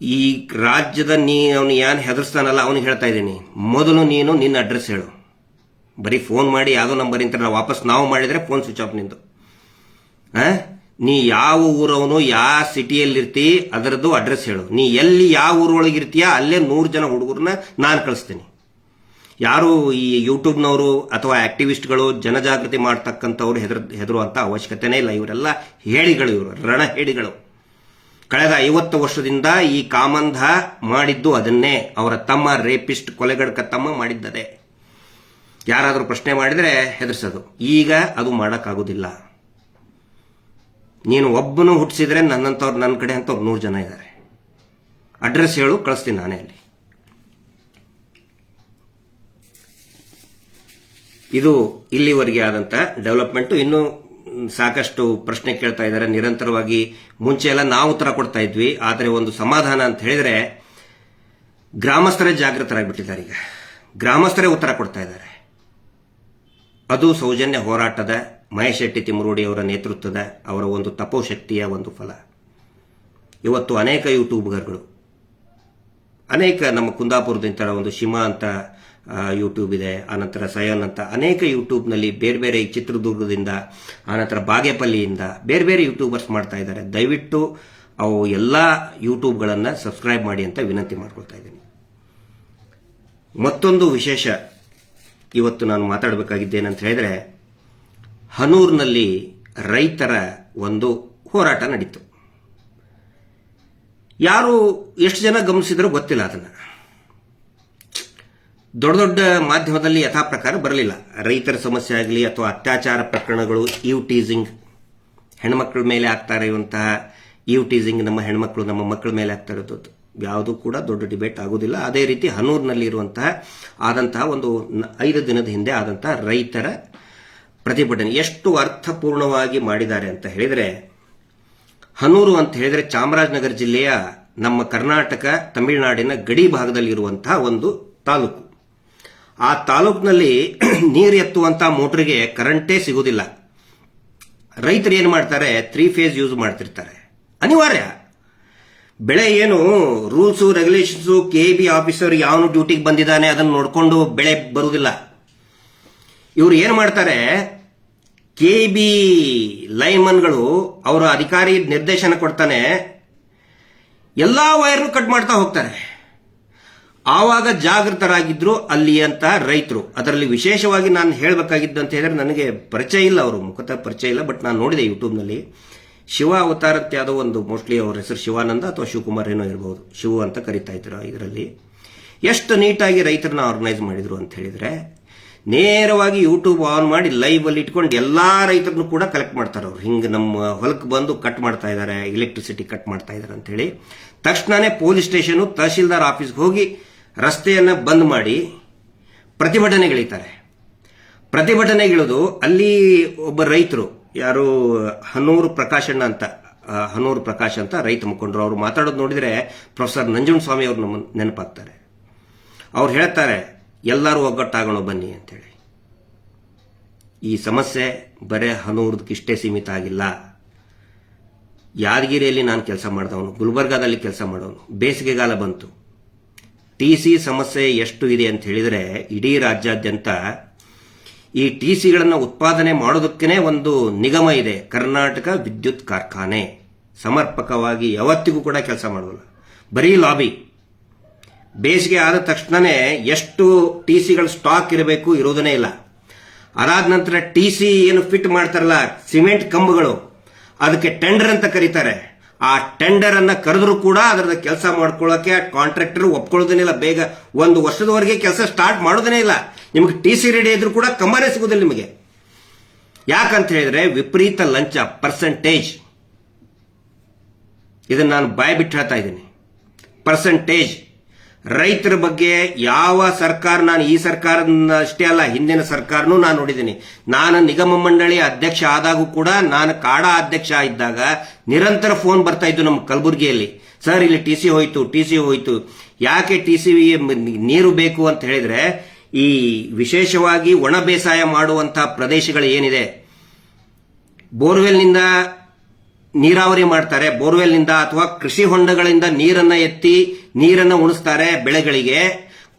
Speaker 1: ಈ ರಾಜ್ಯದ ಅವನು ಏನ್ ಹೆದರ್ಸ್ತಾನಲ್ಲ ಅವನಿಗೆ ಹೇಳ್ತಾ ಇದ್ದೀನಿ, ಮೊದಲು ನೀನು ನಿನ್ನ ಅಡ್ರೆಸ್ ಹೇಳು. ಬರೀ ಫೋನ್ ಮಾಡಿ ಯಾವುದೋ ನಂಬರ್ ಇಂತ ವಾಪಸ್ ನಾವು ಮಾಡಿದ್ರೆ ಫೋನ್ ಸ್ವಿಚ್ ಆಫ್ ನಿಂದು. ನೀ ಯಾವ ಊರವನು, ಯಾವ ಸಿಟಿಯಲ್ಲಿರ್ತಿ ಅದರದ್ದು ಅಡ್ರೆಸ್ ಹೇಳು. ನೀ ಎಲ್ಲಿ ಯಾವ ಊರೊಳಗಿರ್ತೀಯ ಅಲ್ಲೇ 100 ಜನ ಹುಡುಗರನ್ನ ನಾನು ಕಳಿಸ್ತೀನಿ. ಯಾರು ಈ ಯೂಟ್ಯೂಬ್ನವರು ಅಥವಾ ಆಕ್ಟಿವಿಸ್ಟ್ಗಳು ಜನಜಾಗೃತಿ ಮಾಡ್ತಕ್ಕಂಥವ್ರು ಹೆದರುವಂತ ಅವಶ್ಯಕತೆನೇ ಇಲ್ಲ. ಇವರೆಲ್ಲ ಹೇಡಿಗಳು, ಇವರು ರಣ ಹೇಡಿಗಳು. ಕಳೆದ 50 ವರ್ಷದಿಂದ ಈ ಕಾಮಂಧ ಮಾಡಿದ್ದು ಅದನ್ನೇ. ಅವರ ತಮ್ಮ ರೇಪಿಸ್ಟ್ ಕೊಲೆಗಡಕ ತಮ್ಮ ಮಾಡಿದ್ದದೆ. ಯಾರಾದರೂ ಪ್ರಶ್ನೆ ಮಾಡಿದರೆ ಹೆದರ್ಸೋದು. ಈಗ ಅದು ಮಾಡೋಕ್ಕಾಗೋದಿಲ್ಲ. ನೀನು ಒಬ್ಬನು ಹುಟ್ಟಿಸಿದ್ರೆ ನನ್ನಂಥವ್ರು, ನನ್ನ ಕಡೆ ಅಂತವ್ರು 100 ಜನ ಇದ್ದಾರೆ. ಅಡ್ರೆಸ್ ಹೇಳು, ಕಳಿಸ್ತೀನಿ ನಾನೇ ಅಲ್ಲಿ. ಇದು ಇಲ್ಲಿವರೆಗೆ ಆದಂಥ ಡೆವಲಪ್ಮೆಂಟು. ಇನ್ನೂ ಸಾಕಷ್ಟು ಪ್ರಶ್ನೆ ಕೇಳ್ತಾ ಇದ್ದಾರೆ ನಿರಂತರವಾಗಿ. ಮುಂಚೆ ಎಲ್ಲ ನಾವು ಉತ್ತರ ಕೊಡ್ತಾ ಇದ್ವಿ, ಆದರೆ ಒಂದು ಸಮಾಧಾನ ಅಂತ ಹೇಳಿದ್ರೆ ಗ್ರಾಮಸ್ಥರೇ ಜಾಗೃತರಾಗಿಬಿಟ್ಟಿದ್ದಾರೆ. ಈಗ ಗ್ರಾಮಸ್ಥರೇ ಉತ್ತರ ಕೊಡ್ತಾ ಇದ್ದಾರೆ. ಅದು ಸೌಜನ್ಯ ಹೋರಾಟದ ಮಹೇಶ್ ಶೆಟ್ಟಿ ತಿಮ್ಮರೋಡಿ ಅವರ ನೇತೃತ್ವದ ಅವರ ಒಂದು ತಪೋಶಕ್ತಿಯ ಒಂದು ಫಲ. ಇವತ್ತು ಅನೇಕ ಯೂಟ್ಯೂಬರ್ಗಳು, ಅನೇಕ ನಮ್ಮ ಕುಂದಾಪುರದಿಂದ ಒಂದು ಶಿಮಾ ಅಂತ ಯೂಟ್ಯೂಬ್ ಇದೆ, ಆನಂತರ ಸಯನ್ ಅಂತ ಅನೇಕ ಯೂಟ್ಯೂಬ್ನಲ್ಲಿ ಬೇರೆ ಬೇರೆ ಚಿತ್ರದುರ್ಗದಿಂದ, ಆನಂತರ ಬಾಗೇಪಲ್ಲಿಯಿಂದ ಬೇರೆ ಬೇರೆ ಯೂಟ್ಯೂಬರ್ಸ್ ಮಾಡ್ತಾ ಇದ್ದಾರೆ. ದಯವಿಟ್ಟು ಅವು ಎಲ್ಲ ಯೂಟ್ಯೂಬ್ಗಳನ್ನು ಸಬ್ಸ್ಕ್ರೈಬ್ ಮಾಡಿ ಅಂತ ವಿನಂತಿ ಮಾಡ್ಕೊಳ್ತಾ ಇದ್ದೀನಿ. ಮತ್ತೊಂದು ವಿಶೇಷ ಇವತ್ತು ನಾನು ಮಾತಾಡಬೇಕಾಗಿದ್ದೇನಂತ ಹೇಳಿದ್ರೆ, ಹನೂರಿನಲ್ಲಿ ರೈತರ ಒಂದು ಹೋರಾಟ ನಡೀತು. ಯಾರು ಎಷ್ಟು ಜನ ಗಮನಿಸಿದ್ರೂ ಗೊತ್ತಿಲ್ಲ. ಅದನ್ನು ದೊಡ್ಡ ದೊಡ್ಡ ಮಾಧ್ಯಮದಲ್ಲಿ ಯಥಾ ಪ್ರಕಾರ ಬರಲಿಲ್ಲ. ರೈತರ ಸಮಸ್ಯೆ ಆಗಲಿ ಅಥವಾ ಅತ್ಯಾಚಾರ ಪ್ರಕರಣಗಳು, ಈವ್ ಟೀಸಿಂಗ್, ಹೆಣ್ಮಕ್ಳ ಮೇಲೆ ಆಗ್ತಾ ಇರುವಂತಹ ಈವ್ ಟೀಸಿಂಗ್, ನಮ್ಮ ಹೆಣ್ಮಕ್ಳು ನಮ್ಮ ಮಕ್ಕಳ ಮೇಲೆ ಆಗ್ತಾ ಇರೋದು ಯಾವುದೂ ಕೂಡ ದೊಡ್ಡ ಡಿಬೇಟ್ ಆಗೋದಿಲ್ಲ. ಅದೇ ರೀತಿ ಹನೂರಿನಲ್ಲಿ ಆದಂತಹ ಒಂದು 5 ದಿನದ ಹಿಂದೆ ಆದಂತಹ ರೈತರ ಪ್ರತಿಭಟನೆ ಎಷ್ಟು ಅರ್ಥಪೂರ್ಣವಾಗಿ ಮಾಡಿದ್ದಾರೆ ಅಂತ ಹೇಳಿದರೆ, ಹನೂರು ಅಂತ ಹೇಳಿದರೆ ಚಾಮರಾಜನಗರ ಜಿಲ್ಲೆಯ ನಮ್ಮ ಕರ್ನಾಟಕ ತಮಿಳುನಾಡಿನ ಗಡಿ ಭಾಗದಲ್ಲಿ ಇರುವಂತಹ ಒಂದು ತಾಲೂಕು. ಆ ತಾಲೂಕಿನಲ್ಲಿ ನೀರು ಎತ್ತುವಂತಹ ಮೋಟರ್ಗೆ ಕರೆಂಟೇ ಸಿಗುವುದಿಲ್ಲ. ರೈತರು ಏನು ಮಾಡ್ತಾರೆ, 3 ಫೇಸ್ ಯೂಸ್ ಮಾಡ್ತಿರ್ತಾರೆ. ಅನಿವಾರ್ಯ. ಬೆಳೆ ಏನು ರೂಲ್ಸು ರೆಗ್ಯುಲೇಷನ್ಸು, ಕೆಬಿ ಆಫೀಸರ್ ಯಾವನು ಡ್ಯೂಟಿಗೆ ಬಂದಿದ್ದಾನೆ ಅದನ್ನು ನೋಡಿಕೊಂಡು ಬೆಳೆ ಬರುವುದಿಲ್ಲ. ಇವರು ಏನು ಮಾಡ್ತಾರೆ, ಕೆಬಿ ಲೈನ್ಮನ್ಗಳು ಅವರ ಅಧಿಕಾರಿ ನಿರ್ದೇಶನ ಕೊಡ್ತಾನೆ, ಎಲ್ಲಾ ವೈರ್ನು ಕಟ್ ಮಾಡ್ತಾ ಹೋಗ್ತಾರೆ. ಆವಾಗ ಜಾಗೃತರಾಗಿದ್ರು ಅಲ್ಲಿ ಅಂತ ರೈತರು. ಅದರಲ್ಲಿ ವಿಶೇಷವಾಗಿ ನಾನು ಹೇಳಬೇಕಾಗಿದ್ದಂತ ಹೇಳಿದ್ರೆ, ನನಗೆ ಪರಿಚಯ ಇಲ್ಲ, ಅವರು ಮುಖತಃ ಪರಿಚಯ ಇಲ್ಲ, ಬಟ್ ನಾನು ನೋಡಿದೆ ಯೂಟ್ಯೂಬ್ನಲ್ಲಿ. ಶಿವ ಅವತಾರ ಅಂತ ಯಾವುದೋ ಒಂದು, ಮೋಸ್ಟ್ಲಿ ಅವ್ರ ಹೆಸರು ಶಿವಾನಂದ ಅಥವಾ ಶಿವಕುಮಾರ್ ಏನೋ ಇರಬಹುದು, ಶಿವ ಅಂತ ಕರಿತಾ ಇದ್ರು. ಇದರಲ್ಲಿ ಎಷ್ಟು ನೀಟಾಗಿ ರೈತರನ್ನ ಆರ್ಗನೈಸ್ ಮಾಡಿದ್ರು ಅಂತ ಹೇಳಿದ್ರೆ, ನೇರವಾಗಿ ಯೂಟ್ಯೂಬ್ ಆನ್ ಮಾಡಿ ಲೈವ್ ಅಲ್ಲಿ ಇಟ್ಕೊಂಡು ಎಲ್ಲಾ ರೈತರನ್ನು ಕೂಡ ಕಲೆಕ್ಟ್ ಮಾಡ್ತಾರೆ. ಅವ್ರು ಹಿಂಗೆ ನಮ್ಮ ಹೊಲಕ್ಕೆ ಬಂದು ಕಟ್ ಮಾಡ್ತಾ ಇದ್ದಾರೆ, ಎಲೆಕ್ಟ್ರಿಸಿಟಿ ಕಟ್ ಮಾಡ್ತಾ ಇದ್ದಾರೆ ಅಂತ ಹೇಳಿ ತಕ್ಷಣನೇ ಪೊಲೀಸ್ ಸ್ಟೇಷನ್, ತಹಶೀಲ್ದಾರ್ ಆಫೀಸ್ಗೆ ಹೋಗಿ ರಸ್ತೆಯನ್ನ ಬಂದ್ ಮಾಡಿ ಪ್ರತಿಭಟನೆಗಿಳಿತಾರೆ. ಪ್ರತಿಭಟನೆಗಿಳಿದು ಅಲ್ಲಿ ಒಬ್ಬ ರೈತರು, ಯಾರು ಹನೂರು ಪ್ರಕಾಶಣ್ಣ ಅಂತ, ಹನೂರು ಪ್ರಕಾಶ್ ಅಂತ ರೈತ ಮುಖಂಡರು, ಅವರು ಮಾತಾಡೋದು ನೋಡಿದ್ರೆ ಪ್ರೊಫೆಸರ್ ನಂಜುಂಡಸ್ವಾಮಿ ಅವರು ನಮ್ಮ ನೆನಪಾಗ್ತಾರೆ. ಅವ್ರು ಹೇಳ್ತಾರೆ, ಎಲ್ಲರೂ ಒಗ್ಗಟ್ಟಾಗೋಣ ಬನ್ನಿ ಅಂತೇಳಿ. ಈ ಸಮಸ್ಯೆ ಬರೇ ಹನೂರದಕ್ಕಿಷ್ಟೇ ಸೀಮಿತ ಆಗಿಲ್ಲ. ಯಾದಗಿರಿಯಲ್ಲಿ ನಾನು ಕೆಲಸ ಮಾಡಿದವನು, ಗುಲ್ಬರ್ಗಾದಲ್ಲಿ ಕೆಲಸ ಮಾಡೋನು. ಬೇಸಿಗೆಗಾಲ ಬಂತು, ಟಿಸಿ ಸಮಸ್ಯೆ ಎಷ್ಟು ಇದೆ ಅಂತ ಹೇಳಿದ್ರೆ, ಇಡೀ ರಾಜ್ಯಾದ್ಯಂತ ಈ ಟಿಸಿಗಳನ್ನು ಉತ್ಪಾದನೆ ಮಾಡೋದಕ್ಕೇ ಒಂದು ನಿಗಮ ಇದೆ, ಕರ್ನಾಟಕ ವಿದ್ಯುತ್ ಕಾರ್ಖಾನೆ. ಸಮರ್ಪಕವಾಗಿ ಯಾವತ್ತಿಗೂ ಕೂಡ ಕೆಲಸ ಮಾಡೋಲ್ಲ, ಬರೀ ಲಾಬಿ. ಬೇಸಿಗೆ ಆದ ತಕ್ಷಣನೇ ಎಷ್ಟು ಟಿಸಿಗಳು ಸ್ಟಾಕ್ ಇರಬೇಕು, ಇರೋದನ್ನೇ ಇಲ್ಲ. ಅದಾದ ನಂತರ ಟಿಸಿ ಏನು ಫಿಟ್ ಮಾಡ್ತಾರಲ್ಲ, ಸಿಮೆಂಟ್ ಕಂಬಗಳು, ಅದಕ್ಕೆ ಟೆಂಡರ್ ಅಂತ ಕರೀತಾರೆ. ಆ ಟೆಂಡರ್ ಅನ್ನ ಕರೆದ್ರು ಕೂಡ ಅದರ ಕೆಲಸ ಮಾಡ್ಕೊಳ್ಳೋಕೆ ಕಾಂಟ್ರಾಕ್ಟರ್ ಒಪ್ಕೊಳ್ಳೋದೇನಿಲ್ಲ. ಬೇಗ 1 ವರ್ಷದವರೆಗೆ ಕೆಲಸ ಸ್ಟಾರ್ಟ್ ಮಾಡೋದೇ ಇಲ್ಲ. ನಿಮಗೆ ಟಿಸಿ ರೆಡಿ ಇದ್ರೂ ಕೂಡ ಕಂಬನೇ ಸಿಗೋದಿಲ್ಲ ನಿಮಗೆ. ಯಾಕಂತ ಹೇಳಿದ್ರೆ ವಿಪರೀತ ಲಂಚ, ಪರ್ಸೆಂಟೇಜ್. ಇದನ್ನ ನಾನು ಬಾಯಿ ಬಿಟ್ಟು ಹೇಳ್ತಾ ಇದ್ದೀನಿ, ಪರ್ಸೆಂಟೇಜ್. ರೈತರ ಬಗ್ಗೆ ಯಾವ ಸರ್ಕಾರ, ನಾನು ಈ ಸರ್ಕಾರ ಅಷ್ಟೇ ಅಲ್ಲ, ಹಿಂದಿನ ಸರ್ಕಾರನೂ ನಾನು ನೋಡಿದ್ದೀನಿ. ನಾನು ನಿಗಮ ಮಂಡಳಿ ಅಧ್ಯಕ್ಷ ಆದಾಗೂ ಕೂಡ, ನಾನು ಕಾಡಾ ಅಧ್ಯಕ್ಷ ಇದ್ದಾಗ ನಿರಂತರ ಫೋನ್ ಬರ್ತಾ ಇದ್ದು ನಮ್ಮ ಕಲಬುರಗಿಯಲ್ಲಿ, ಸರ್ ಇಲ್ಲಿ ಟಿಸಿ ಹೋಯ್ತು. ಯಾಕೆ ಟಿಸಿ ನೀರು ಬೇಕು ಅಂತ ಹೇಳಿದ್ರೆ, ಈ ವಿಶೇಷವಾಗಿ ಒಣ ಬೇಸಾಯ ಮಾಡುವಂತಹ ಪ್ರದೇಶಗಳು ಏನಿದೆ, ಬೋರ್ವೆಲ್ನಿಂದ ನೀರಾವರಿ ಮಾಡ್ತಾರೆ, ಬೋರ್ವೆಲ್ನಿಂದ ಅಥವಾ ಕೃಷಿ ಹೊಂಡಗಳಿಂದ ನೀರನ್ನ ಎತ್ತಿ ನೀರನ್ನ ಉಣಿಸ್ತಾರೆ ಬೆಳೆಗಳಿಗೆ,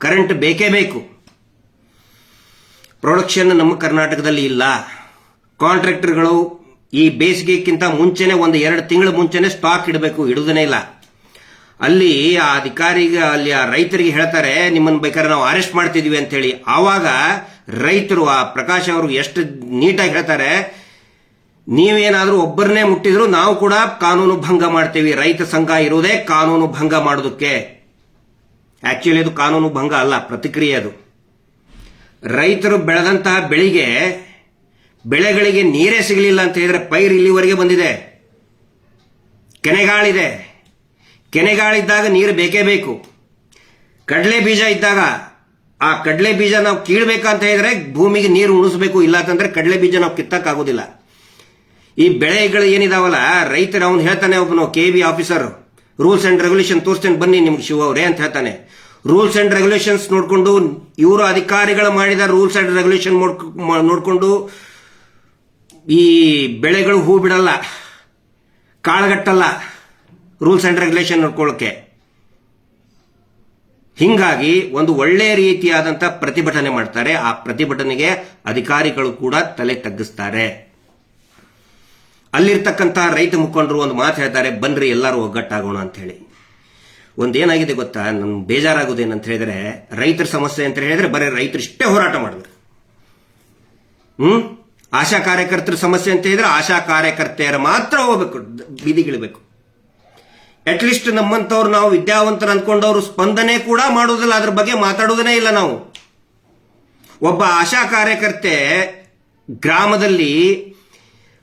Speaker 1: ಕರೆಂಟ್ ಬೇಕೇ ಬೇಕು. ಪ್ರೊಡಕ್ಷನ್ ನಮ್ಮ ಕರ್ನಾಟಕದಲ್ಲಿ ಇಲ್ಲ. ಕಾಂಟ್ರಾಕ್ಟರ್ಗಳು ಈ ಬೇಸಿಗೆಕ್ಕಿಂತ ಮುಂಚೆನೆ 1-2 ತಿಂಗಳ ಮುಂಚೆನೆ ಸ್ಟಾಕ್ ಇಡಬೇಕು, ಇಡುವುದನೇ ಇಲ್ಲ. ಅಲ್ಲಿ ಆ ಅಧಿಕಾರಿಗೆ, ಅಲ್ಲಿ ಆ ರೈತರಿಗೆ ಹೇಳ್ತಾರೆ, ನಿಮ್ಮನ್ನು ಬೇಕಾದ್ರೆ ನಾವು ಅರೆಸ್ಟ್ ಮಾಡ್ತಿದ್ವಿ ಅಂತ ಹೇಳಿ. ಆವಾಗ ರೈತರು, ಆ ಪ್ರಕಾಶ್ ಅವರು ಎಷ್ಟು ನೀಟಾಗಿ ಹೇಳ್ತಾರೆ, ನೀವೇನಾದ್ರೂ ಒಬ್ಬರನ್ನೇ ಮುಟ್ಟಿದ್ರು ನಾವು ಕೂಡ ಕಾನೂನು ಭಂಗ ಮಾಡ್ತೀವಿ. ರೈತ ಸಂಘ ಇರುವುದೇ ಕಾನೂನು ಭಂಗ ಮಾಡೋದಕ್ಕೆ. ಆಕ್ಚುಲಿ ಅದು ಕಾನೂನು ಭಂಗ ಅಲ್ಲ, ಪ್ರತಿಕ್ರಿಯೆ ಅದು. ರೈತರು ಬೆಳೆದಂತಹ ಬೆಳೆಗಳಿಗೆ ನೀರೇ ಸಿಗಲಿಲ್ಲ ಅಂತ ಹೇಳಿದ್ರೆ ಪೈರು ಇಲ್ಲಿವರೆಗೆ ಬಂದಿದೆ. ಕೆನೆಗಾಳಿದೆ, ಕೆನೆಗಾಳಿದ್ದಾಗ ನೀರು ಬೇಕೇ ಬೇಕು. ಕಡಲೆ ಬೀಜ ಇದ್ದಾಗ ಆ ಕಡಲೆ ಬೀಜ ನಾವು ಕೀಳ್ಬೇಕಂತ ಹೇಳಿದ್ರೆ ಭೂಮಿಗೆ ನೀರು ಉಣಿಸ್ಬೇಕು, ಇಲ್ಲ ಅಂತಂದ್ರೆ ಕಡಲೆ ಬೀಜ ನಾವು ಕಿತ್ತಕ್ಕಾಗೋದಿಲ್ಲ. ಈ ಬೆಳೆಗಳು ಏನಿದಾವಲ್ಲ, ರೈತರು ಅವನು ಹೇಳ್ತಾನೆ, ಒಬ್ಬನು KB officer rules and regulation ತೋರಿಸ್ತೇನೆ ಬನ್ನಿ ನಿಮ್ಗೆ ಶಿವ ಅವರೇ ಅಂತ ಹೇಳ್ತಾನೆ. ರೂಲ್ಸ್ ಅಂಡ್ ರೆಗ್ಯುಲೇಷನ್ಸ್ ನೋಡ್ಕೊಂಡು, ಇವರು ಅಧಿಕಾರಿಗಳು ಮಾಡಿದ ರೂಲ್ಸ್ ಅಂಡ್ ರೆಗ್ಯುಲೇಷನ್ ನೋಡ್ಕೊಂಡು ಈ ಬೆಳೆಗಳು ಹೂ ಬಿಡಲ್ಲ, ಕಾಳಗಟ್ಟಲ್ಲ ರೂಲ್ಸ್ ಅಂಡ್ ರೆಗ್ಯುಲೇಷನ್ ನೋಡ್ಕೊಳ್ಳೋಕೆ. ಹಿಂಗಾಗಿ ಒಂದು ಒಳ್ಳೆಯ ರೀತಿಯಾದಂತಹ ಪ್ರತಿಭಟನೆ ಮಾಡ್ತಾರೆ. ಆ ಪ್ರತಿಭಟನೆಗೆ ಅಧಿಕಾರಿಗಳು ಕೂಡ ತಲೆ ತಗ್ಗಿಸ್ತಾರೆ. ಅಲ್ಲಿರ್ತಕ್ಕಂಥ ರೈತ ಮುಖಂಡರು ಒಂದು ಮಾತು ಹೇಳ್ತಾರೆ, ಬನ್ರಿ ಎಲ್ಲರೂ ಒಗ್ಗಟ್ಟಾಗೋಣ ಅಂತ ಹೇಳಿ. ಒಂದೇನಾಗಿದೆ ಗೊತ್ತಾ, ನನ್ ಬೇಜಾರಾಗೋದೇನಂತ ಹೇಳಿದ್ರೆ, ರೈತರ ಸಮಸ್ಯೆ ಅಂತ ಹೇಳಿದ್ರೆ ಬರೀ ರೈತರು ಇಷ್ಟೇ ಹೋರಾಟ ಮಾಡಿದ್ರು. ಆಶಾ ಕಾರ್ಯಕರ್ತರ ಸಮಸ್ಯೆ ಅಂತ ಹೇಳಿದ್ರೆ ಆಶಾ ಕಾರ್ಯಕರ್ತೆಯರ ಮಾತ್ರ ಹೋಗ್ಬೇಕು, ಬೀದಿಗಿಳಿಬೇಕು. ಅಟ್ಲೀಸ್ಟ್ ನಮ್ಮಂತವ್ರು, ನಾವು ವಿದ್ಯಾವಂತರು ಅಂದ್ಕೊಂಡವ್ರು ಸ್ಪಂದನೆ ಕೂಡ ಮಾಡೋದಿಲ್ಲ, ಅದ್ರ ಬಗ್ಗೆ ಮಾತಾಡೋದನ್ನೇ ಇಲ್ಲ ನಾವು. ಒಬ್ಬ ಆಶಾ ಕಾರ್ಯಕರ್ತೆ ಗ್ರಾಮದಲ್ಲಿ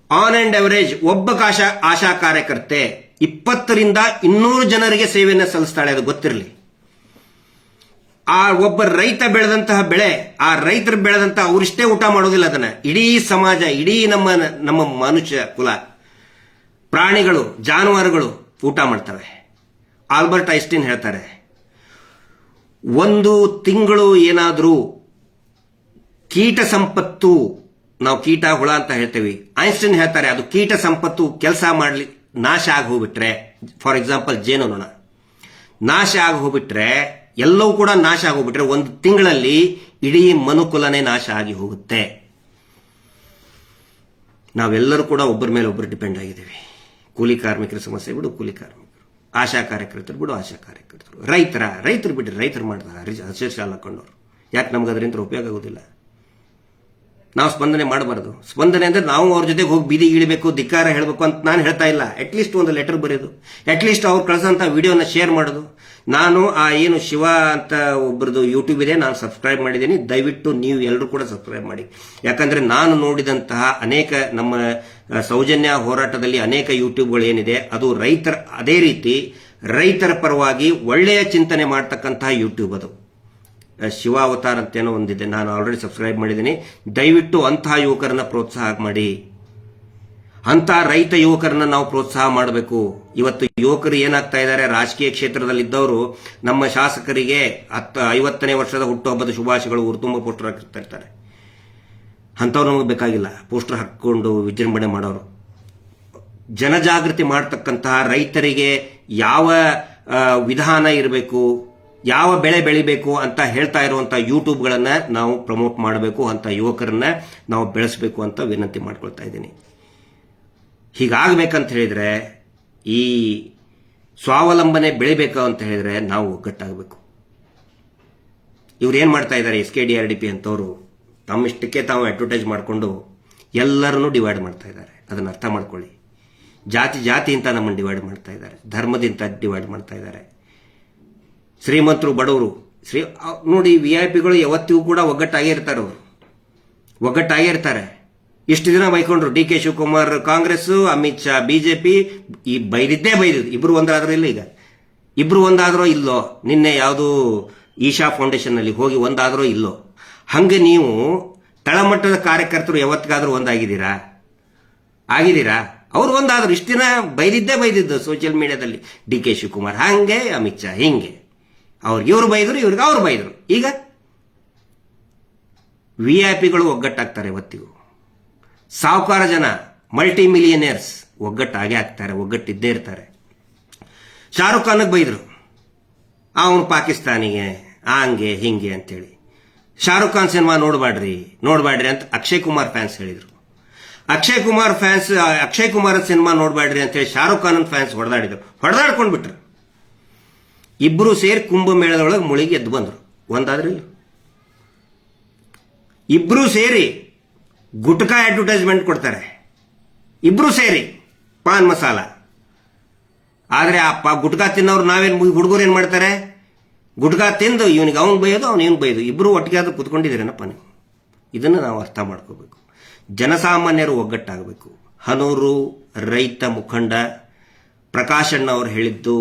Speaker 1: ಆನ್ ಅಂಡ್ ಅವರೇಜ್ ಒಬ್ಬ ಆಶಾ ಕಾರ್ಯಕರ್ತೆ 20ರಿಂದ 200 ಜನರಿಗೆ ಸೇವೆಯನ್ನು ಸಲ್ಲಿಸ್ತಾಳೆ, ಅದು ಗೊತ್ತಿರಲಿ. ಆ ಒಬ್ಬ ರೈತ ಬೆಳೆದಂತಹ ಬೆಳೆ, ಆ ರೈತರು ಬೆಳೆದಂತಹ ಅವರಿಷ್ಟೇ ಊಟ ಮಾಡೋದಿಲ್ಲ, ಅದನ್ನ ಇಡೀ ಸಮಾಜ, ಇಡೀ ನಮ್ಮ ಮನುಷ್ಯ ಕುಲ, ಪ್ರಾಣಿಗಳು, ಜಾನುವಾರುಗಳು ಊಟ ಮಾಡ್ತವೆ. ಆಲ್ಬರ್ಟ್ ಐನ್ಸ್ಟೀನ್ ಹೇಳ್ತಾರೆ, ಒಂದು ತಿಂಗಳು ಏನಾದರೂ ಕೀಟ ಸಂಪತ್ತು, ನಾವು ಕೀಟ ಹುಳ ಅಂತ ಹೇಳ್ತೇವೆ, ಐನ್ಸ್ಟೀನ್ ಹೇಳ್ತಾರೆ ಅದು ಕೀಟ ಸಂಪತ್ತು ಕೆಲಸ ಮಾಡಲಿ ನಾಶ ಆಗಿ ಹೋಗ್ಬಿಟ್ರೆ, ಫಾರ್ ಎಕ್ಸಾಂಪಲ್ ಜೇನುನೊಣ ನಾಶ ಆಗಿ ಹೋಗ್ಬಿಟ್ರೆ, ಎಲ್ಲವೂ ಕೂಡ ನಾಶ ಆಗೋಗ್ಬಿಟ್ರೆ ಒಂದು ತಿಂಗಳಲ್ಲಿ ಇಡೀ ಮನುಕುಲನೇ ನಾಶ ಆಗಿ ಹೋಗುತ್ತೆ. ನಾವೆಲ್ಲರೂ ಕೂಡ ಒಬ್ಬರ ಮೇಲೆ ಒಬ್ಬರು ಡಿಪೆಂಡ್ ಆಗಿದ್ದೀವಿ. ಕೂಲಿ ಕಾರ್ಮಿಕರ ಸಮಸ್ಯೆ ಬಿಡು, ಕೂಲಿ ಕಾರ್ಮಿಕರು, ಆಶಾ ಕಾರ್ಯಕರ್ತರು ಬಿಡು, ಆಶಾ ಕಾರ್ಯಕರ್ತರು, ರೈತರು ಬಿಡ್ರಿ, ರೈತರು ಮಾಡ್ತಾರೆ ಹಸಿರು ಶಾಲೆ ಹಾಕೊಂಡವ್ರು. ಯಾಕೆ ನಮ್ಗೆ ಅದರಿಂದ ಉಪಯೋಗ ಆಗೋದಿಲ್ಲ? ನಾವು ಸ್ಪಂದನೆ ಮಾಡಬಾರದು. ಸ್ಪಂದನೆ ಅಂದ್ರೆ ನಾವು ಅವ್ರ ಜೊತೆಗೆ ಹೋಗಿ ಬೀದಿಗೆ ಇಳಿಬೇಕು, ಧಿಕ್ಕಾರ ಹೇಳಬೇಕು ಅಂತ ನಾನು ಹೇಳ್ತಾ ಇಲ್ಲ. ಅಟ್ಲೀಸ್ಟ್ ಒಂದು ಲೆಟರ್ ಬರೆಯೋದು, ಅಟ್ಲೀಸ್ಟ್ ಅವ್ರು ಕಳ್ಸಂತ ವಿಡಿಯೋನ ಶೇರ್ ಮಾಡೋದು. ನಾನು ಆ ಏನು ಶಿವ ಅಂತ ಒಬ್ಬರದು ಯೂಟ್ಯೂಬ್ ಇದೆ, ನಾನು ಸಬ್ಸ್ಕ್ರೈಬ್ ಮಾಡಿದ್ದೀನಿ. ದಯವಿಟ್ಟು ನೀವು ಎಲ್ಲರೂ ಕೂಡ ಸಬ್ಸ್ಕ್ರೈಬ್ ಮಾಡಿ. ಯಾಕಂದ್ರೆ ನಾನು ನೋಡಿದಂತಹ ಅನೇಕ ನಮ್ಮ ಸೌಜನ್ಯ ಹೋರಾಟದಲ್ಲಿ ಅನೇಕ ಯೂಟ್ಯೂಬ್ಗಳು ಏನಿದೆ, ಅದು ಅದೇ ರೀತಿ ರೈತರ ಪರವಾಗಿ ಒಳ್ಳೆಯ ಚಿಂತನೆ ಮಾಡ್ತಕ್ಕಂತಹ ಯೂಟ್ಯೂಬ್. ಅದು ಶಿವ ಅವತಾರ್ ಅಂತೇನೋ ಒಂದಿದೆ, ನಾನು ಆಲ್ರೆಡಿ ಸಬ್ಸ್ಕ್ರೈಬ್ ಮಾಡಿದ್ದೀನಿ. ದಯವಿಟ್ಟು ಅಂತಹ ಯುವಕರನ್ನ ಪ್ರೋತ್ಸಾಹ ಮಾಡಿ, ಅಂತ ರೈತ ಯುವಕರನ್ನ ನಾವು ಪ್ರೋತ್ಸಾಹ ಮಾಡಬೇಕು. ಇವತ್ತು ಯುವಕರು ಏನಾಗ್ತಾ ಇದ್ದಾರೆ, ರಾಜಕೀಯ ಕ್ಷೇತ್ರದಲ್ಲಿ ಇದ್ದವರು ನಮ್ಮ ಶಾಸಕರಿಗೆ 50ನೇ ವರ್ಷದ ಹುಟ್ಟುಹಬ್ಬದ ಶುಭಾಶಯಗಳು ಊರು ಪೋಸ್ಟರ್ ಹಾಕಿರ್ತಾ ಇರ್ತಾರೆ. ಅಂಥವ್ರು ನಮಗೆ ಬೇಕಾಗಿಲ್ಲ, ಪೋಸ್ಟರ್ ಹಾಕೊಂಡು ವಿಜೃಂಭಣೆ ಮಾಡೋರು. ಜನಜಾಗೃತಿ ಮಾಡ್ತಕ್ಕಂತಹ, ರೈತರಿಗೆ ಯಾವ ವಿಧಾನ ಇರಬೇಕು, ಯಾವ ಬೆಳೆ ಬೆಳಿಬೇಕು ಅಂತ ಹೇಳ್ತಾ ಇರುವಂತಹ ಯೂಟ್ಯೂಬ್ಗಳನ್ನ ನಾವು ಪ್ರಮೋಟ್ ಮಾಡಬೇಕು, ಅಂತ ಯುವಕರನ್ನ ನಾವು ಬೆಳೆಸಬೇಕು ಅಂತ ವಿನಂತಿ ಮಾಡ್ಕೊಳ್ತಾ ಇದ್ದೀನಿ. ಹೀಗಾಗಬೇಕಂತ ಹೇಳಿದ್ರೆ, ಈ ಸ್ವಾವಲಂಬನೆ ಬೆಳಿಬೇಕು ಅಂತ ಹೇಳಿದ್ರೆ ನಾವು ಒಗ್ಗಟ್ಟಾಗಬೇಕು. ಇವ್ರು ಏನ್ ಮಾಡ್ತಾ ಇದ್ದಾರೆ, SKDRDP ಅಂತವರು ತಮ್ಮಿಷ್ಟಕ್ಕೆ ತಾವು ಅಡ್ವರ್ಟೈಸ್ ಮಾಡಿಕೊಂಡು ಎಲ್ಲರನ್ನೂ ಡಿವೈಡ್ ಮಾಡ್ತಾ ಇದ್ದಾರೆ. ಅದನ್ನ ಅರ್ಥ ಮಾಡ್ಕೊಳ್ಳಿ. ಜಾತಿ ಅಂತ ನಮ್ಮನ್ನು ಡಿವೈಡ್ ಮಾಡ್ತಾ ಇದ್ದಾರೆ, ಧರ್ಮದಿಂದ ಡಿವೈಡ್ ಮಾಡ್ತಾ ಇದ್ದಾರೆ. ಶ್ರೀಮಂತರು, ಬಡವರು, ನೋಡಿ VIP ಗಳು ಯಾವತ್ತಿಗೂ ಕೂಡ ಒಗ್ಗಟ್ಟಾಗೇ ಇರ್ತಾರೆ. ಅವರು ಒಗ್ಗಟ್ಟಾಗೇ ಇರ್ತಾರೆ. ಇಷ್ಟು ದಿನ ಬೈಕೊಂಡ್ರು, DK ಶಿವಕುಮಾರ್ ಕಾಂಗ್ರೆಸ್, ಅಮಿತ್ ಶಾ BJP, ಈ ಬೈದಿದ್ದೇ ಬೈದಿದ್ದು. ಇಬ್ರು ಒಂದಾದ್ರೂ ಇಲ್ಲ, ಈಗ ಇಬ್ರು ಒಂದಾದ್ರೋ ಇಲ್ಲೋ. ನಿನ್ನೆ ಯಾವುದು ಈಶಾ ಫೌಂಡೇಶನ್ ನಲ್ಲಿ ಹೋಗಿ ಒಂದಾದ್ರೋ ಇಲ್ಲೋ. ಹಂಗೆ ನೀವು ತಳಮಟ್ಟದ ಕಾರ್ಯಕರ್ತರು ಯಾವತ್ತಿಗಾದ್ರೂ ಒಂದಾಗಿದ್ದೀರಾ? ಅವ್ರು ಒಂದಾದ್ರು. ಇಷ್ಟು ದಿನ ಬೈದಿದ್ದೇ ಬೈದಿದ್ದು ಸೋಷಿಯಲ್ ಮೀಡಿಯಾದಲ್ಲಿ, DK ಶಿವಕುಮಾರ್ ಹಂಗೆ, ಅಮಿತ್ ಶಾ ಹಿಂಗೆ, ಅವ್ರಿಗೆ ಇವ್ರು ಬೈದ್ರು, ಇವ್ರಿಗೆ ಅವ್ರು ಬೈದ್ರು. ಈಗ VIP ಗಳು ಒಗ್ಗಟ್ಟಾಗ್ತಾರೆ. ಇವತ್ತಿಗೂ ಸಾಹುಕಾರ ಜನ, ಮಲ್ಟಿ ಮಿಲಿಯನಿಯರ್ಸ್ ಒಗ್ಗಟ್ಟಾಗೆ ಆಗ್ತಾರೆ, ಒಗ್ಗಟ್ಟಿದ್ದೇ ಇರ್ತಾರೆ. ಶಾರುಖ್ ಖಾನ್ಗೆ ಬೈದ್ರು, ಅವನು ಪಾಕಿಸ್ತಾನಿಗೆ ಹಂಗೆ ಹಿಂಗೆ ಅಂತೇಳಿ. ಶಾರುಖ್ ಖಾನ್ ಸಿನಿಮಾ ನೋಡ್ಬೇಡ್ರಿ ಅಂತ ಅಕ್ಷಯ್ ಕುಮಾರ್ ಫ್ಯಾನ್ಸ್ ಹೇಳಿದ್ರು. ಅಕ್ಷಯ್ ಕುಮಾರ್ ಸಿನಿಮಾ ನೋಡ್ಬೇಡ್ರಿ ಅಂತ ಹೇಳಿ ಶಾರುಖ್ ಖಾನ್ ಫ್ಯಾನ್ಸ್ ಹೊಡೆದಾಡ್ಕೊಂಡು ಬಿಟ್ರು. ಇಬ್ರು ಸೇರಿ ಕುಂಭಮೇಳದೊಳಗೆ ಮುಳುಗಿ ಎದ್ದು ಬಂದ್ರು. ಒಂದಾದ್ರೂ ಇಬ್ರು ಸೇರಿ ಗುಟ್ಕಾ ಅಡ್ವರ್ಟೈಸ್ಮೆಂಟ್ ಕೊಡ್ತಾರೆ, ಇಬ್ರು ಸೇರಿ ಪಾನ್ ಮಸಾಲ. ಆದ್ರೆ ಆ ಗುಟ್ಕಾ ತಿನ್ನೋರು ನಾವೇನ್, ಹುಡುಗರು ಏನ್ ಮಾಡ್ತಾರೆ, ಗುಟ್ಕಾ ತಿಂದು ಇವನಿಗೆ ಅವ್ನು ಬೈಯೋದು, ಅವ್ನು ಇವನು ಬೈಯೋದು. ಇಬ್ರು ಒಟ್ಟಿಗೆ ಆದ್ರೂ ಕುತ್ಕೊಂಡಿದ್ದೀರೇನಪ್ಪ ನೀವು? ಇದನ್ನು ನಾವು ಅರ್ಥ ಮಾಡ್ಕೋಬೇಕು. ಜನಸಾಮಾನ್ಯರು ಒಗ್ಗಟ್ಟಾಗಬೇಕು. ಹನೂರು ರೈತ ಮುಖಂಡ ಪ್ರಕಾಶಣ್ಣ ಅವರು ಹೇಳಿದ್ದು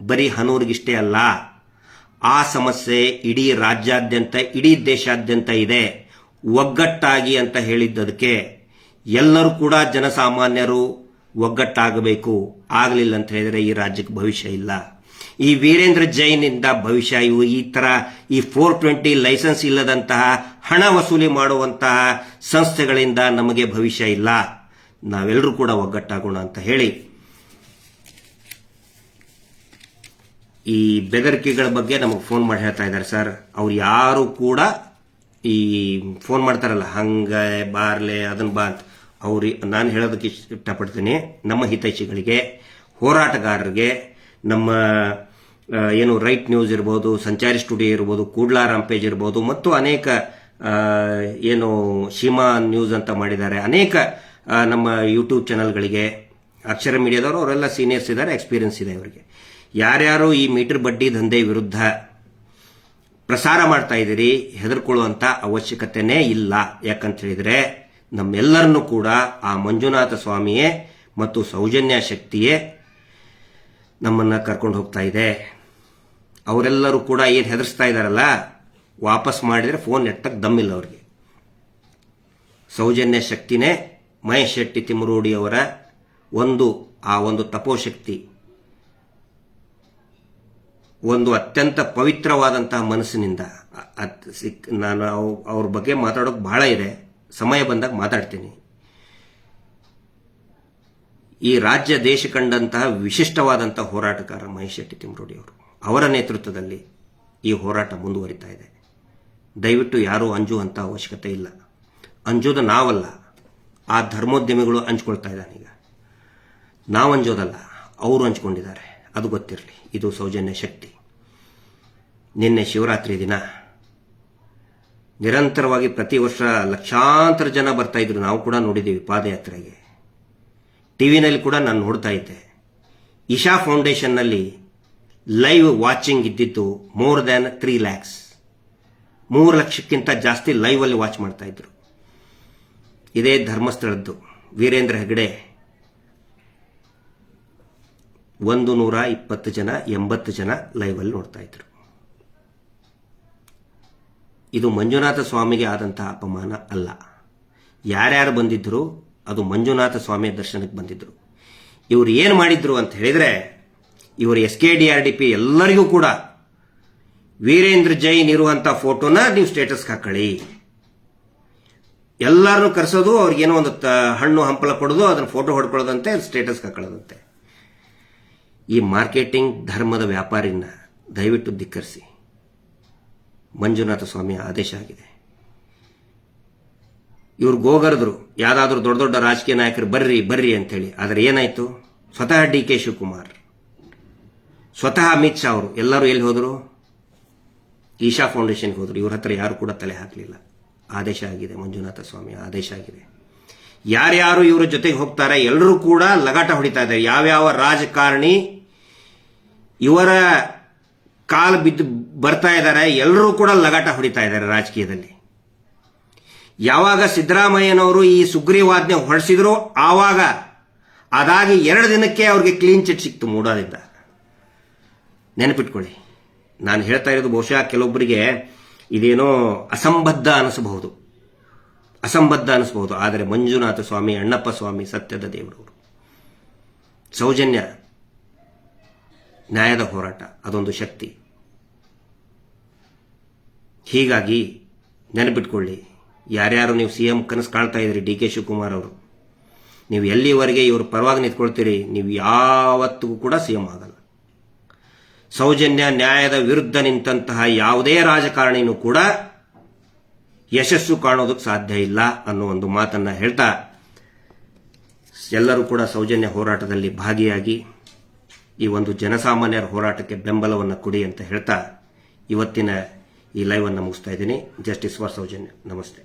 Speaker 1: ಬರೀ ಹನೂರಿಗಿಷ್ಟೇ ಅಲ್ಲ, ಆ ಸಮಸ್ಯೆ ಇಡೀ ರಾಜ್ಯಾದ್ಯಂತ, ಇಡೀ ದೇಶಾದ್ಯಂತ ಇದೆ. ಒಗ್ಗಟ್ಟಾಗಿ ಅಂತ ಹೇಳಿದ್ದದಕ್ಕೆ ಎಲ್ಲರೂ ಕೂಡ ಜನಸಾಮಾನ್ಯರು ಒಗ್ಗಟ್ಟಾಗಬೇಕು. ಆಗಲಿಲ್ಲ ಅಂತ ಹೇಳಿದ್ರೆ ಈ ರಾಜ್ಯಕ್ಕೆ ಭವಿಷ್ಯ ಇಲ್ಲ. ಈ ವೀರೇಂದ್ರ ಜೈನ್ ಇಂದ ಭವಿಷ್ಯ, ಇವು ಈ ತರ ಈ 420 ಲೈಸೆನ್ಸ್ ಇಲ್ಲದಂತಹ ಹಣ ವಸೂಲಿ ಮಾಡುವಂತಹ ಸಂಸ್ಥೆಗಳಿಂದ ನಮಗೆ ಭವಿಷ್ಯ ಇಲ್ಲ. ನಾವೆಲ್ಲರೂ ಕೂಡ ಒಗ್ಗಟ್ಟಾಗೋಣ ಅಂತ ಹೇಳಿ, ಈ ಬೆದರಿಕೆಗಳ ಬಗ್ಗೆ ನಮಗೆ ಫೋನ್ ಮಾಡಿ ಹೇಳ್ತಾ ಇದ್ದಾರೆ. ಸರ್, ಅವ್ರು ಯಾರು ಕೂಡ ಈ ಫೋನ್ ಮಾಡ್ತಾರಲ್ಲ ಹಂಗ ಬಾರ್ಲೆ ಅದನ್ನ ಬಾ ಅಂತ, ನಾನು ಹೇಳೋದಕ್ಕೆ ಇಷ್ಟಪಡ್ತೀನಿ. ನಮ್ಮ ಹಿತೈಷಿಗಳಿಗೆ, ಹೋರಾಟಗಾರರಿಗೆ, ನಮ್ಮ ಏನು ರೈಟ್ ನ್ಯೂಸ್ ಇರ್ಬೋದು, ಸಂಚಾರಿ ಸ್ಟುಡಿಯೋ ಇರ್ಬೋದು, ಕೂಡ್ಲಾ ರಾಂಪೇಜ್ ಇರ್ಬೋದು, ಮತ್ತು ಅನೇಕ ಏನು ಶಿಮಾ ನ್ಯೂಸ್ ಅಂತ ಮಾಡಿದ್ದಾರೆ, ಅನೇಕ ನಮ್ಮ ಯೂಟ್ಯೂಬ್ ಚಾನಲ್ಗಳಿಗೆ, ಅಕ್ಷರ ಮೀಡಿಯಾದವರು, ಅವರೆಲ್ಲ ಸೀನಿಯರ್ಸ್ ಇದ್ದಾರೆ, ಎಕ್ಸ್ಪೀರಿಯನ್ಸ್ ಇದೆ ಅವರಿಗೆ. ಯಾರ್ಯಾರು ಈ ಮೀಟರ್ ಬಡ್ಡಿ ದಂಧೆ ವಿರುದ್ಧ ಪ್ರಸಾರ ಮಾಡ್ತಾ ಇದ್ದೀರಿ, ಹೆದರ್ಕೊಳ್ಳುವಂತ ಅವಶ್ಯಕತೆನೇ ಇಲ್ಲ. ಯಾಕಂತ ಹೇಳಿದ್ರೆ ನಮ್ಮೆಲ್ಲರನ್ನು ಕೂಡ ಆ ಮಂಜುನಾಥ ಸ್ವಾಮಿಯೇ ಮತ್ತು ಸೌಜನ್ಯ ಶಕ್ತಿಯೇ ನಮ್ಮನ್ನ ಕರ್ಕೊಂಡು ಹೋಗ್ತಾ ಇದೆ. ಅವರೆಲ್ಲರೂ ಕೂಡ ಏನು ಹೆದರ್ಸ್ತಾ ಇದಾರಲ್ಲ, ವಾಪಸ್ ಮಾಡಿದ್ರೆ ಫೋನ್ ಎತ್ತಕ್ಕೆ ದಮ್ಮಿಲ್ಲ ಅವ್ರಿಗೆ. ಸೌಜನ್ಯ ಶಕ್ತಿನೇ ಮಹೇಶ್ ಶೆಟ್ಟಿ ತಿಮ್ಮರೋಡಿ ಅವರ ಒಂದು ತಪೋಶಕ್ತಿ, ಒಂದು ಅತ್ಯಂತ ಪವಿತ್ರವಾದಂತಹ ಮನಸ್ಸಿನಿಂದ. ನಾನು ಅವ್ರ ಬಗ್ಗೆ ಮಾತಾಡೋಕೆ ಬಹಳ ಇದೆ, ಸಮಯ ಬಂದಾಗ ಮಾತಾಡ್ತೀನಿ. ಈ ರಾಜ್ಯ ದೇಶ ಕಂಡಂತಹ ವಿಶಿಷ್ಟವಾದಂತಹ ಹೋರಾಟಗಾರ ಮಹೇಶ್ ಶೆಟ್ಟಿ ತಿಮ್ಮರೋಡಿ ಅವರು, ಅವರ ನೇತೃತ್ವದಲ್ಲಿ ಈ ಹೋರಾಟ ಮುಂದುವರಿತಾ ಇದೆ. ದಯವಿಟ್ಟು ಯಾರೂ ಅಂಜುವಂತ ಅವಶ್ಯಕತೆ ಇಲ್ಲ. ಅಂಜೋದು ನಾವಲ್ಲ, ಆ ಧರ್ಮೋದ್ಯಮಿಗಳು ಹಂಚ್ಕೊಳ್ತಾ ಇದ್ದಾನೆ. ಈಗ ನಾವು ಅಂಜೋದಲ್ಲ, ಅವರು ಹಂಚ್ಕೊಂಡಿದ್ದಾರೆ. ಅದು ಗೊತ್ತಿರಲಿ. ಇದು ಸೌಜನ್ಯ ಶಕ್ತಿ. ನಿನ್ನೆ ಶಿವರಾತ್ರಿ ದಿನ ನಿರಂತರವಾಗಿ ಪ್ರತಿ ವರ್ಷ ಲಕ್ಷಾಂತರ ಜನ ಬರ್ತಾ ಇದ್ರು. ನಾವು ಕೂಡ ನೋಡಿದ್ದೀವಿ ಪಾದಯಾತ್ರೆಗೆ. ಟಿವಿನಲ್ಲಿ ಕೂಡ ನಾನು ನೋಡ್ತಾ ಇದ್ದೆ. ಇಶಾ ಫೌಂಡೇಶನ್ನಲ್ಲಿ ಲೈವ್ ವಾಚಿಂಗ್ ಇದ್ದಿದ್ದು ಮೋರ್ ದ್ಯಾನ್ 3 lakhs. 3 ಲಕ್ಷಕ್ಕಿಂತ ಜಾಸ್ತಿ ಲೈವ್ ಅಲ್ಲಿ ವಾಚ್ ಮಾಡ್ತಾ ಇದ್ರು. ಇದೇ ಧರ್ಮಸ್ಥಳದ್ದು ವೀರೇಂದ್ರ ಹೆಗಡೆ 120 ಜನ, 80 ಜನ ಲೈವ್ ಅಲ್ಲಿ ನೋಡ್ತಾ ಇದ್ರು. ಇದು ಮಂಜುನಾಥ ಸ್ವಾಮಿಗೆ ಆದಂತಹ ಅಪಮಾನ ಅಲ್ಲ. ಯಾರ್ಯಾರು ಬಂದಿದ್ರು ಅದು ಮಂಜುನಾಥ ಸ್ವಾಮಿಯ ದರ್ಶನಕ್ಕೆ ಬಂದಿದ್ರು. ಇವರು ಏನು ಮಾಡಿದ್ರು ಅಂತ ಹೇಳಿದ್ರೆ, ಇವರು SKDRDP ಎಲ್ಲರಿಗೂ ಕೂಡ ವೀರೇಂದ್ರ ಜೈನ್ ಇರುವಂತಹ ಫೋಟೋನ ನೀವು ಸ್ಟೇಟಸ್ಗೆ ಹಾಕೊಳ್ಳಿ. ಎಲ್ಲರನ್ನು ಕರೆಸೋದು, ಅವ್ರಿಗೇನೋ ಒಂದು ಹಣ್ಣು ಹಂಪಲ ಕೊಡೋದು, ಅದನ್ನ ಫೋಟೋ ಹೊಡ್ಕೊಳ್ಳೋದಂತೆ, ಸ್ಟೇಟಸ್ಗೆ ಹಾಕೊಳ್ಳೋದಂತೆ. ಈ ಮಾರ್ಕೆಟಿಂಗ್ ಧರ್ಮದ ವ್ಯಾಪಾರಿನ ದಯವಿಟ್ಟು ಧಿಕ್ಕರಿಸಿ. ಮಂಜುನಾಥ ಸ್ವಾಮಿಯ ಆದೇಶ ಆಗಿದೆ. ಇವ್ರು ಗೋಗರದ್ರು ಯಾವ್ದಾದ್ರು ದೊಡ್ಡ ದೊಡ್ಡ ರಾಜಕೀಯ ನಾಯಕರು ಬರ್ರಿ ಅಂತೇಳಿ. ಆದರೆ ಏನಾಯ್ತು? ಸ್ವತಃ DK ಶಿವಕುಮಾರ್, ಸ್ವತಃ ಅಮಿತ್ ಶಾ ಅವರು ಎಲ್ಲರೂ ಎಲ್ಲಿ ಹೋದ್ರು? ಈಶಾ ಫೌಂಡೇಶನ್ಗೆ ಹೋದ್ರು. ಇವ್ರ ಹತ್ರ ಯಾರು ಕೂಡ ತಲೆ ಹಾಕಲಿಲ್ಲ. ಆದೇಶ ಆಗಿದೆ, ಮಂಜುನಾಥ ಸ್ವಾಮಿಯ ಆದೇಶ ಆಗಿದೆ. ಯಾರ್ಯಾರು ಇವರ ಜೊತೆಗೆ ಹೋಗ್ತಾರೆ ಎಲ್ಲರೂ ಕೂಡ ಲಗಾಟ ಹೊಡಿತಾ ಇದ್ದಾರೆ. ಯಾವ್ಯಾವ ರಾಜಕಾರಣಿ ಇವರ ಕಾಲು ಬಿದ್ದು ಬರ್ತಾ ಇದ್ದಾರೆ, ಎಲ್ಲರೂ ಕೂಡ ಲಗಾಟ ಹೊಡಿತಾ ಇದ್ದಾರೆ ರಾಜಕೀಯದಲ್ಲಿ. ಯಾವಾಗ ಸಿದ್ದರಾಮಯ್ಯನವರು ಈ ಸುಗ್ರೀವಾಜ್ಞೆ ಹೊರಡಿಸಿದ್ರು, ಆವಾಗ ಅದಾಗಿ 2 ದಿನಕ್ಕೆ ಅವ್ರಿಗೆ ಕ್ಲೀನ್ ಚಿಟ್ ಸಿಕ್ತು ಮೂಡಾದಿಂದ. ನೆನಪಿಟ್ಕೊಳ್ಳಿ. ನಾನು ಹೇಳ್ತಾ ಇರೋದು ಬಹುಶಃ ಕೆಲವೊಬ್ಬರಿಗೆ ಇದೇನೋ ಅಸಂಬದ್ಧ ಅನಿಸಬಹುದು, ಆದರೆ ಮಂಜುನಾಥ ಸ್ವಾಮಿ, ಅಣ್ಣಪ್ಪ ಸ್ವಾಮಿ ಸತ್ಯದ ದೇವರವರು. ಸೌಜನ್ಯ ನ್ಯಾಯದ ಹೋರಾಟ, ಅದೊಂದು ಶಕ್ತಿ. ಹೀಗಾಗಿ ನೆನಪಿಟ್ಕೊಳ್ಳಿ. ಯಾರ್ಯಾರು ನೀವು CM ಕನಸು ಕಾಣ್ತಾ ಇದ್ರಿ, DK ಶಿವಕುಮಾರ್ ಅವರು, ನೀವು ಎಲ್ಲಿವರೆಗೆ ಇವ್ರ ಪರವಾಗಿ ನಿಂತ್ಕೊಳ್ತೀರಿ, ನೀವು ಯಾವತ್ತಿಗೂ ಕೂಡ CM ಆಗಲ್ಲ. ಸೌಜನ್ಯ ನ್ಯಾಯದ ವಿರುದ್ಧ ನಿಂತಹ ಯಾವುದೇ ರಾಜಕಾರಣಿನೂ ಕೂಡ ಯಶಸ್ಸು ಕಾಣೋದಕ್ಕೆ ಸಾಧ್ಯ ಇಲ್ಲ ಅನ್ನೋ ಒಂದು ಮಾತನ್ನ ಹೇಳ್ತಾ, ಎಲ್ಲರೂ ಕೂಡ ಸೌಜನ್ಯ ಹೋರಾಟದಲ್ಲಿ ಭಾಗಿಯಾಗಿ ಈ ಒಂದು ಜನಸಾಮಾನ್ಯರ ಹೋರಾಟಕ್ಕೆ ಬೆಂಬಲವನ್ನು ಕೊಡಿ ಅಂತ ಹೇಳ್ತಾ ಇವತ್ತಿನ ಈ ಲೈವ್ ಅನ್ನು ಮುಗಿಸ್ತಾ ಇದ್ದೀನಿ. Justice for Soujanya. ನಮಸ್ತೆ.